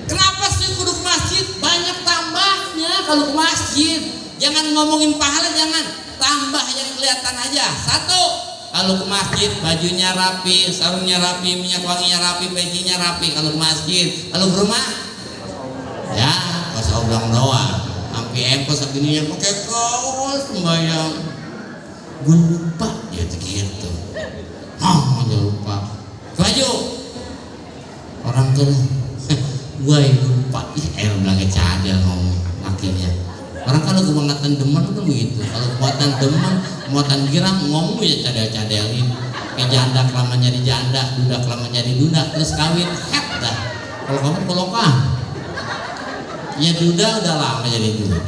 Kenapa sih kudu ke masjid? Banyak tambahnya kalau ke masjid. Jangan ngomongin pahala, jangan. Tambah yang kelihatan aja. 1. Kalau ke masjid bajunya rapi, sarungnya rapi, minyak wanginya rapi, pecinya rapi. Kalau ke masjid, kalau ke rumah, ya pas oblang doang. Sampai empos begini pakai kaos sembahyang. Gue lupa dia gitu. Dia lupa. Baju orang tuh, gue lupa. Bilang cadel ngomong lakinya. Orang kalau kebangetan demen kan begitu. Kalau kuatan demen, muatan girang ngomong ya cadel-cadelin. Kayak janda kelamaan jadi janda, duda kelamaan jadi duda, terus kawin het dah. Kalau kamu kolokan, ya duda udah lama jadi duda,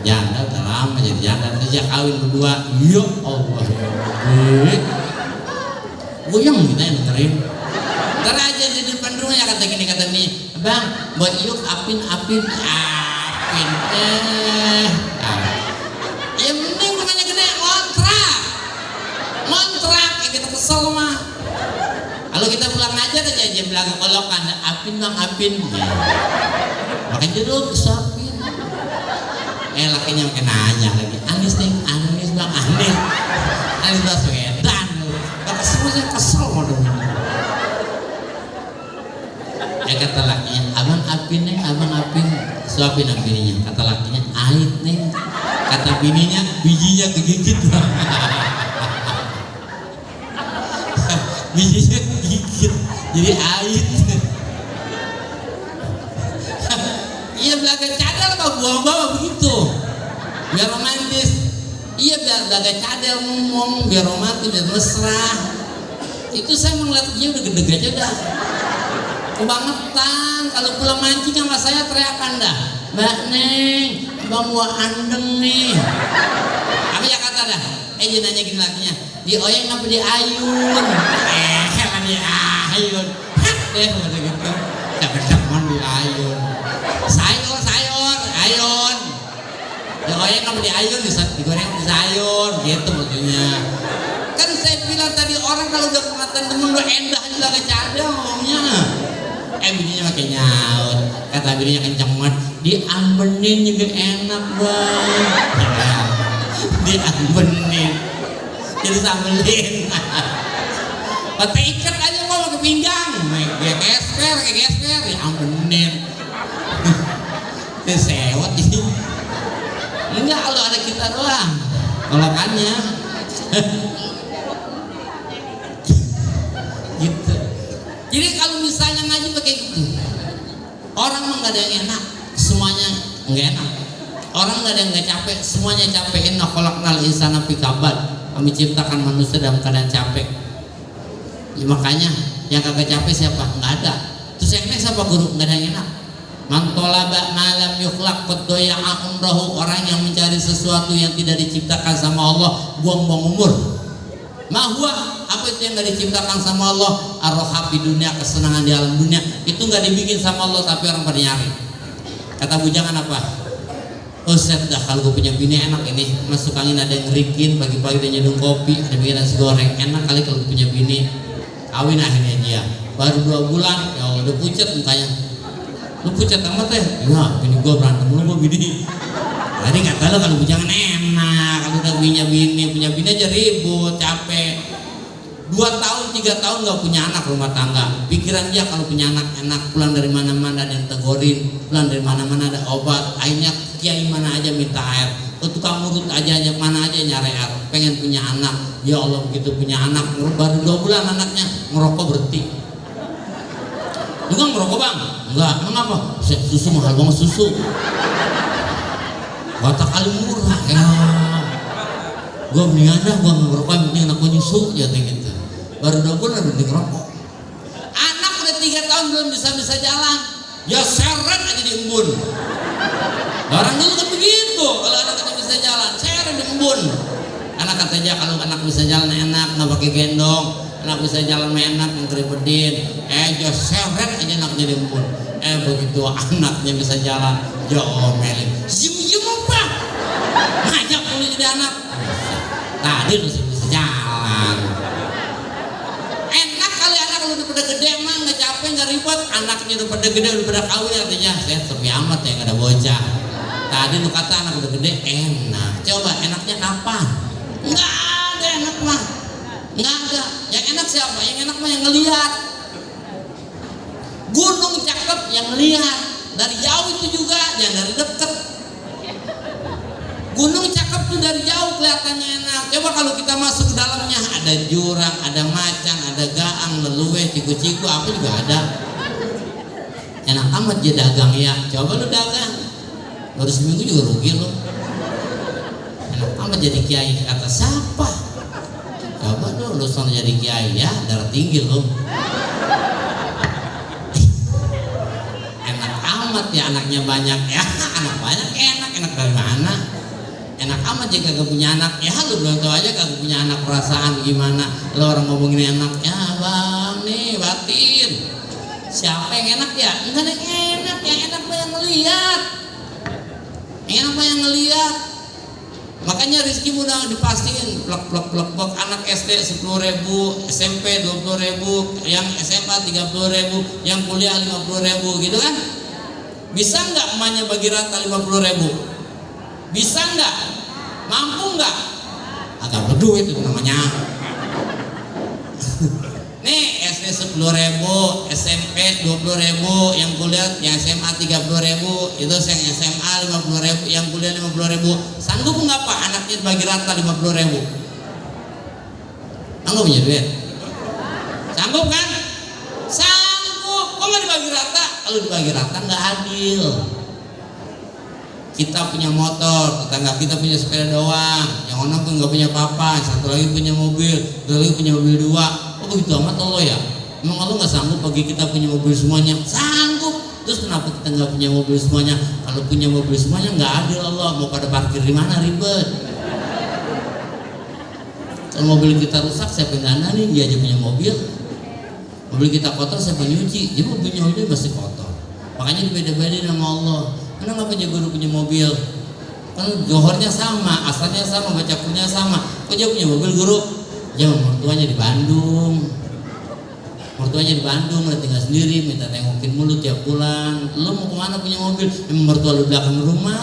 janda udah lama jadi janda, terus ya kawin berdua. Ya Allah, goyang kita yang dengerin. Ntar aja di depan rumahnya kata gini, kata nih, bang, buat yuk apin. Apin. Ya mending rumahnya gede, ngontrak ya kita kesel mah. Kalau kita pulang aja aja belakang kolokan, Apin bang Apin. Ya. Makan jeruk Apin. Lakinya makin nanya lagi, Anis nih, Anis bang Anis. Anis Baswedan. Kesel mau dong. Kata lakinya, abang Apin nih, abang Apin. Suapin bininya, kata lakinya, ait nih. Kata bininya, bijinya kegigit bang. Bijinya kegigit, jadi ait. Iya belaga cadel apa buah-buah begitu, biar romantis. Iya belaga cadel ngomong biar romantis, biar mesra. Itu saya melihat dia udah gede aja dah. Kebangetan kalau pulang mancing sama saya teriakan dah, Mbak Neng, Bang Wah Andeng nih. Apa ya kata dah? Dia nanya gini lakinya, di oyeng apa di ayun? Di ayun. Udah gitu. Cak-cakan di ayun. Sayur, ayun. Di oyeng apa di ayun? Digoreng di sayur, gitu maksudnya. Kan saya bilang tadi orang kalau udah kelihatan temen lu endah juga kecada ngomongnya. Bininya makin nyaut, kata bininya kenceng banget, diambenin juga enak bang. Diambenin, jadi sambelin. Pakai ikat aja kok pakai pinggang, kayak gesper, diambenin. Sewot ini. Enggak, kalau ada kita doang, kolokannya. Gitu. Jadi kalau misalnya ngaji pakai gitu, orang nggak ada yang enak, semuanya nggak enak. Orang nggak ada yang nggak capek, semuanya capek. Inna khalaqnal insana fi kabad. Kami ciptakan manusia dalam keadaan capek. Ya, makanya yang kagak capek siapa? Nggak ada. Terus yang enak siapa guru? Nggak ada yang enak. Man talaba malam yukhlaq qad daya'a umrahu. Orang yang mencari sesuatu yang tidak diciptakan sama Allah, buang-buang umur. Mahwa, apa itu yang gak diciptakan sama Allah? Ar-rohab di dunia, kesenangan di alam dunia. Itu gak dibikin sama Allah, tapi orang pada nyari. Kata bujangan apa? Set dah kalau gue punya bini enak ini, masuk angin ada yang ngerikin, pagi-pagi dia nyedung kopi, ada bikin nasi goreng. Enak kali kalau punya bini. Kawin akhirnya dia. Baru 2 bulan, ya udah pucat mukanya. Lu pucat amat ya? Ya, bini gue berantem lu bini. Tadi kata lo kalau bujangan enak, kalau udah punya bini aja ribut, capek. 2 tahun, 3 tahun gak punya anak rumah tangga. Pikiran dia kalau punya anak enak, pulang dari mana-mana ada yang tegorin, pulang dari mana-mana ada obat. Akhirnya kiai mana aja minta air, ke tukang urut aja mana aja nyari air. Pengen punya anak, ya Allah begitu punya anak, baru 2 bulan anaknya ngerokok berhenti. Lu kan ngerokok bang? Enggak, mengapa? Susu mahal banget susu. Kata kali murah ya. Gue mendingan dah, gue ngerokok mending anak gue nyusu ya gitu. Baru 2 bulan berhenti ngerokok. Anak udah 3 tahun belum bisa jalan, ya seret aja di embun. Orang dulu kan begitu, kalau anak kita bisa jalan seret di embun. Anak katanya kalau anak bisa jalan enak, nggak pakai gendong. Anak bisa jalan enak, ngeribetin. Just seret aja anaknya di embun. Begitu anaknya bisa jalan, diomelin. Zium apa? Ngajak dulu jadi anak. Tadi lu bisa jalan. Enak kali anak lu udah pada gede emang nggak capek nggak ribet. Anaknya udah pada gede udah pada kawin artinya saya sepi amat ya nggak ada bocah. Tadi lu kata anak udah gede enak. Coba enaknya kapan? Nggak ada enak mah. Nggak ada. Yang enak siapa? Yang enak mah yang ngelihat. Gunung cakep yang ngelihat. Dari jauh itu juga, jangan dari deket. Gunung cakep tuh dari jauh kelihatannya enak. Coba kalau kita masuk ke dalamnya ada jurang, ada macan, ada gaang, leluwe, ciku-ciku, apa juga ada. Enak amat dia dagang ya. Coba lu dagang, baru seminggu juga rugi lo. Enak amat jadi kiai, kata siapa? Coba lu sono jadi kiai ya, darah tinggi lo. Enak amat ya anaknya banyak ya, anak banyak enak dari mana? Enak amat ya kagak punya anak ya, lu belum tahu aja kagak punya anak perasaan gimana. Lu orang ngomongin enak ya bang nih batin. Siapa yang enak ya? Enggak ada yang enak mah yang ngeliat. Ingin apa yang ngelihat? Makanya rezeki mudah dipastiin, plek anak SD 10.000, SMP 20.000, yang SMA 30.000, yang kuliah 50.000 gitu kan? Bisa nggak emaknya bagi rata 50.000? Bisa nggak? Mampu nggak? Agak berduit itu namanya. Nih SD 10.000, SMP 20.000, yang kuliah, yang SMA 30.000, itu yang SMA 50.000, yang kuliah 50.000. Sanggup nggak Pak anaknya bagi rata 50.000? Sanggup punya duit? Sanggup kan? Sanggup. Kok nggak dibagi rata? Kalau dibagi rata nggak adil. Kita punya motor, tetangga kita punya sepeda doang, yang orang tuh nggak punya apa-apa, satu lagi punya mobil, satu lagi punya mobil 2. Oh begitu amat Allah ya? Emang Allah nggak sanggup bagi kita punya mobil semuanya? Sanggup. Terus kenapa kita nggak punya mobil semuanya? Kalau punya mobil semuanya nggak adil Allah. Mau pada parkir di mana, ribet. Kalau mobil kita rusak siapa yang dandanin? Dia aja punya mobil. Mobil kita kotor siapa yang nyuci? Jadi mobilnya udah masih kotor. Makanya beda-beda sama Allah. Karena nggak punya guru punya mobil? Kan johornya sama, asalnya sama, baca Qur'annya sama. Kok dia punya mobil guru? Ya mertuanya di Bandung, udah tinggal sendiri, minta tengokin mulu tiap bulan. Lo mau kemana punya mobil? Emang mertua lu belakang rumah.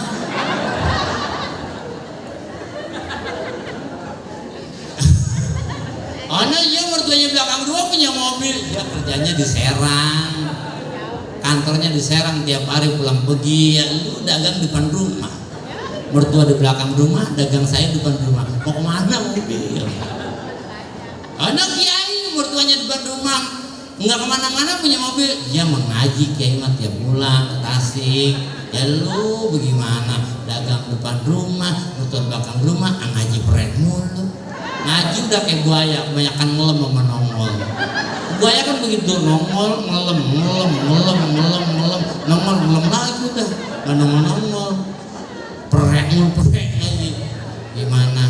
Oh nah iya mertuanya belakang rumah punya mobil. Dia kerjanya di Serang, kantornya di Serang, tiap hari pulang pergi. Ya lu dagang depan rumah, mertua di belakang rumah, dagang saya depan rumah. Mau kemana mobil? Anak kiai mertuanya di depan rumah, nggak kemana-mana punya mobil. Dia mengaji kiai mah tiap bulan ke Tasik. Ya lu bagaimana? Dagang depan rumah, mertua belakang rumah, ngaji peren mulu. Ngaji udah kayak buaya, kebanyakan ngelem sama nongol. Buaya kan begitu, nongol, ngelem lagi udah, nggak nongol. Peren aja. Gimana?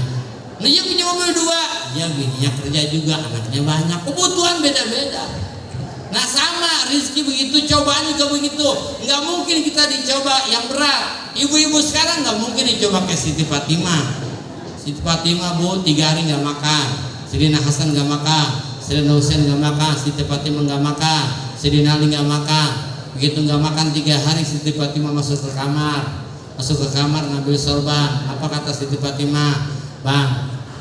Nah dia punya mobil 2, dia bininya kerja juga, anaknya banyak, kebutuhan beda-beda. Nah sama rezeki begitu, cobaan juga begitu. Nggak mungkin kita dicoba yang berat. Ibu-ibu sekarang nggak mungkin dicoba kayak Siti Fatimah. Siti Fatimah bu 3 hari nggak makan, Sayyidina Hasan nggak makan, Sayyidina Husain nggak makan, Siti Fatimah nggak makan, Sayyidina Ali nggak makan. Begitu nggak makan 3 hari, Siti Fatimah masuk ke kamar ngambil sorban. Apa kata Siti Fatimah?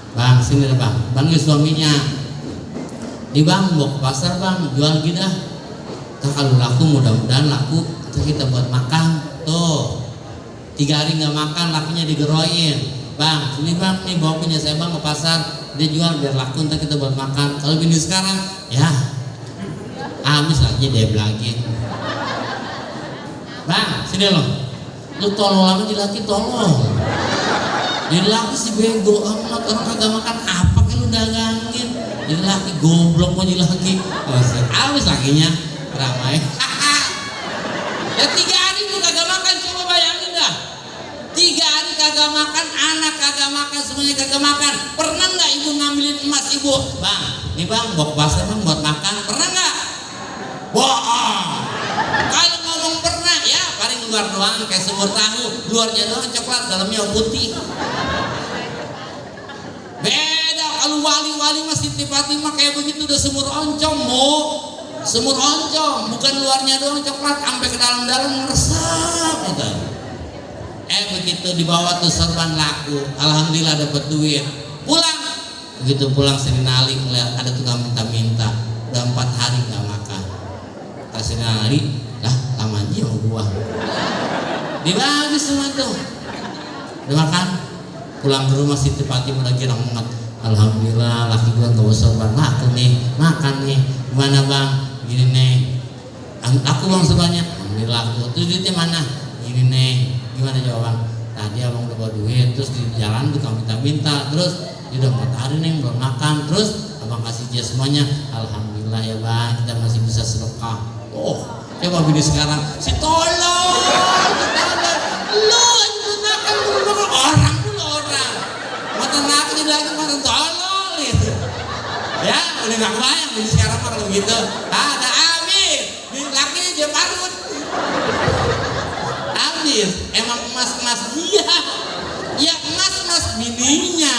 Bang, sini deh bang. Panggil suaminya. Di bang, mau ke pasar bang, jual gitu dah. Kalau laku mudah-mudahan laku, kita buat makan. Tuh, 3 hari nggak makan, lakinya digeroin. Bang, sini bang, nih bawa punya saya bang ke pasar, dia jual biar laku, ntar kita buat makan. Kalau bini sekarang, ya, habis lakinya dia lagi. Bang, sini loh. Lu tolong lama jadi laki tolong. Jadi laki si bego amat, orang kagak makan apa kan lu dagangin. Jadi laki goblok mau jadi laki. Habis lakinya ramai. Ya 3 hari lu kagak makan, coba bayangin dah. 3 hari kagak makan, anak kagak makan, semuanya kagak makan. Pernah nggak ibu ngambilin emas ibu? Bang, nih bang, bawa ke pasar bang buat makan. Pernah nggak? Wah, kalau ngomong pernah ya paling luar doang kayak semur tahu, luarnya doang coklat, dalamnya putih. Beda kalau wali-wali masih Siti Fatimah kayak begitu udah semur oncom bu, semur oncom, bukan luarnya doang coklat, sampai ke dalam-dalam meresap gitu. Begitu dibawa tuh sorban laku, alhamdulillah dapat duit. Pulang, begitu pulang Sayyidina Ali melihat ada tukang minta-minta, udah 4 hari nggak makan. Sayyidina Ali, lah lama aja mau gua. Dibagi semua tuh, udah makan. Pulang ke rumah Siti Fatimah udah girang banget. Alhamdulillah laki gua nggak usah sorban laku nih, makan nih. Gimana bang? Gini nih, aku bang sebanyak. Alhamdulillah laku. Terus duitnya mana? Gini nih. Gimana jawaban? Tadi abang udah bawa duit, terus di jalan tukang minta-minta, terus dia udah 4 hari nih belum makan, terus abang kasih dia semuanya. Alhamdulillah ya bang, kita masih bisa sedekah. Oh, coba bini sekarang si tolong, lu aja makan orang pula orang, mata laki lagi mata tolong gitu. Ya udah nggak kebayang bini sekarang kalau begitu. Ada habis, bini lakinya dia parut. Habis, emang emas emas dia, ya emas bininya.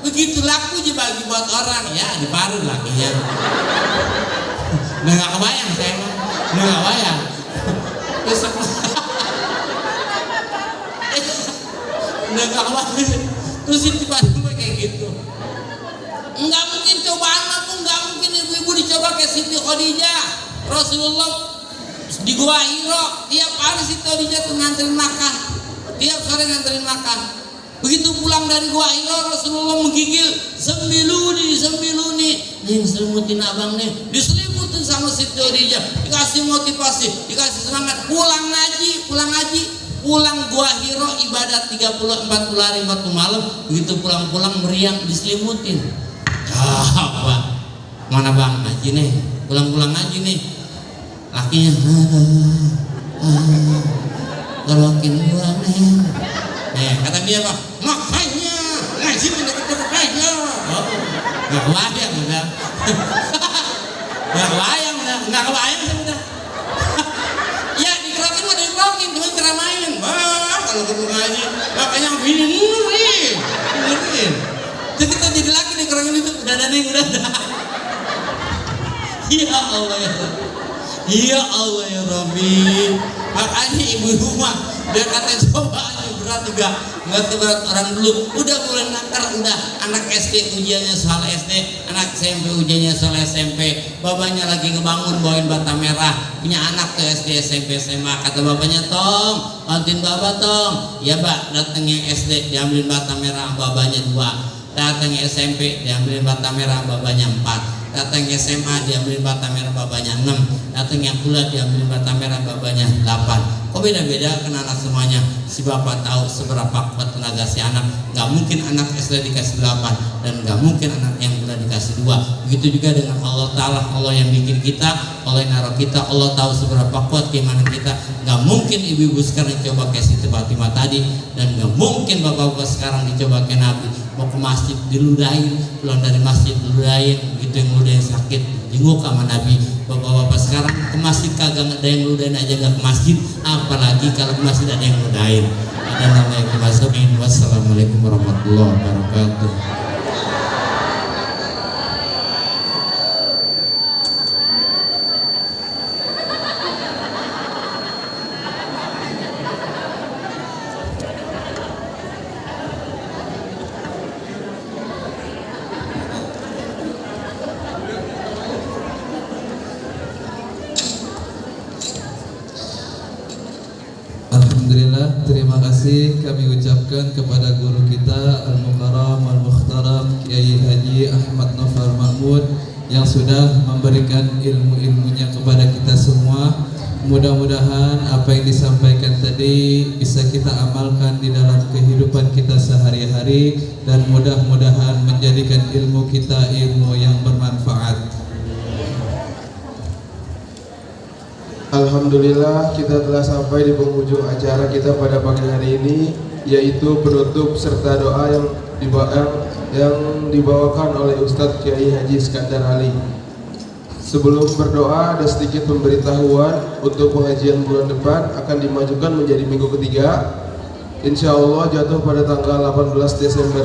Begitu laku dibagi buat orang, ya diparuh lakinya. Nggak kebayang saya mah, nggak kebayang. Terus nggak kebayang. Terus itu kayak gitu. Nggak mungkin cobaan pun, nggak mungkin ibu-ibu dicoba kayak Siti Khadijah. Rasulullah di Gua Hiro tiap hari Siti Khadijah tuh nganterin makan, tiap sore nganterin makan. Begitu pulang dari Gua Hiro, Rasulullah menggigil, sembiluni, nih selimutin abang nih, diselimutin sama Siti Khadijah, dikasih motivasi, dikasih semangat, pulang ngaji, pulang Gua Hiro ibadah 30-40 hari 40 malam. Begitu pulang meriang diselimutin. Apa? Mana bang ngaji nih? Pulang ngaji nih. Lakinya gorokin gua nih. Kata dia apa? Makanya ngaji deket-deket aja. Oh, nggak kebayang udah. Nggak kebayang sudah. Ya dikerokin mah dikerokin, cuma ceramain. Wah, kalau ketemu ngaji, makanya bini nurin. Jadi kita jadi laki dikerokin itu udah ada. Ya Allah ya Rabbi. Makanya ibu rumah dia kata coba berat juga, nggak seberat orang dulu. Udah mulai nakar, udah anak SD ujiannya soal SD, anak SMP ujiannya soal SMP. Bapaknya lagi ngebangun bawain bata merah, punya anak tuh SD SMP SMA. Kata bapaknya, Tong, bantuin bapak Tong. Ya Pak, datangnya SD diambilin bata merah, babanya 2. Datangnya SMP diambilin bata merah, babanya 4. Datangnya SMA diambilin bata merah, babanya 6. Datangnya kuliah diambilin bata merah, babanya 8. Kok beda-beda kan anak semuanya. Si bapak tahu seberapa kuat tenaga si anak. Gak mungkin anak SD dikasih 8 dan gak mungkin anak yang kuliah dikasih 2. Begitu juga dengan Allah Ta'ala. Allah yang bikin kita, Allah yang naruh kita, Allah tahu seberapa kuat keimanan kita. Gak mungkin ibu-ibu sekarang dicoba kayak Siti Fatimah tadi, dan gak mungkin bapak-bapak sekarang dicoba kayak Nabi. Mau ke masjid diludahin, pulang dari masjid diludahin, begitu yang ludahin sakit jenguk sama Nabi. Bapak-bapak sekarang ke masjid kagak ada yang ludahin aja gak ke masjid, apalagi kalau ke masjid ada yang ludahin. Ada namanya ke masjid. Wassalamualaikum warahmatullahi wabarakatuh. Alhamdulillah, terima kasih kami ucapkan kepada guru kita Al-Mukarram Al-Mukhtaram Kiai Haji Ahmad Novel Mahmud yang sudah memberikan ilmu-ilmunya kepada kita semua. Mudah-mudahan apa yang disampaikan tadi bisa kita amalkan di dalam kehidupan kita sehari-hari, dan mudah-mudahan menjadikan ilmu kita ilmu yang bermanfaat. Alhamdulillah, kita telah sampai di penghujung acara kita pada pagi hari ini, yaitu penutup serta doa yang dibawakan oleh Ustadz Kiai Haji Iskandar Ali. Sebelum berdoa, ada sedikit pemberitahuan untuk pengajian bulan depan akan dimajukan menjadi minggu ketiga. Insya Allah jatuh pada tanggal 18 Desember.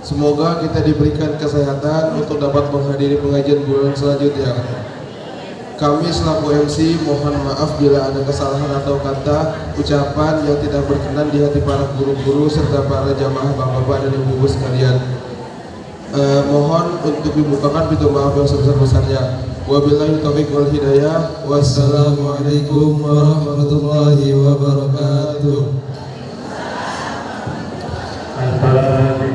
Semoga kita diberikan kesehatan untuk dapat menghadiri pengajian bulan selanjutnya. Kami selaku MC mohon maaf bila ada kesalahan atau kata ucapan yang tidak berkenan di hati para guru-guru serta para jamaah bapak-bapak dan ibu-ibu sekalian. Mohon untuk dibukakan pintu maaf yang sebesar-besarnya. Wabillahi taufiq wal hidayah. Wassalamualaikum warahmatullahi wabarakatuh. Terima kasih.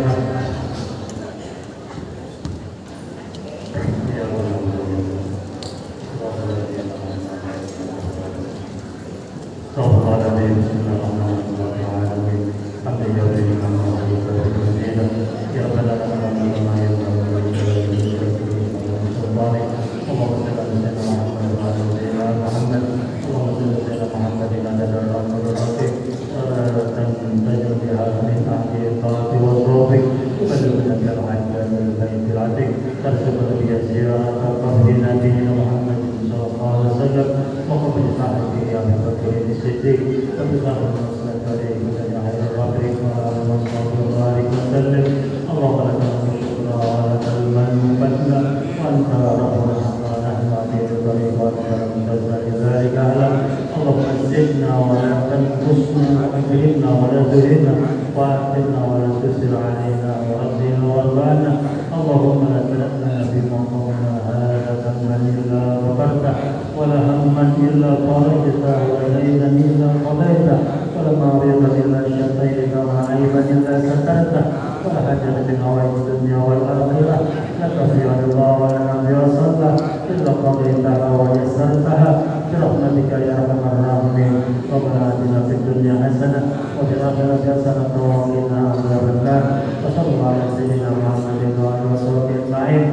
اللهم زدنا ولا تنقصنا واكرمنا ولا تهنا واثرنا ولا تسر علينا وردنا وارضانا اللهم لا تدعنا في مقامنا هذا ذنبا الا غفرته ولا هما الا فرجته ولا دينا الا قضيته ولا مريضا الا شفيته ولا عيبا الا سترته ولا حاجه من هوائج الدنيا والاخره لك فيها رضا ولنا فيها صلاه الا قضيتها ويسرتها برحمتك يا ارحم الراحمين ربنا اتنا في الدنيا حسنه وفي الاخره حسنه وقنا عذاب النار وصلى الله على سيدنا محمد وعلى اله وصحبه اجمعين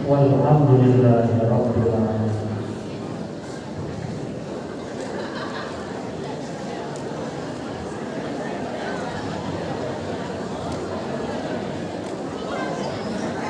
والحمد لله رب العالمين.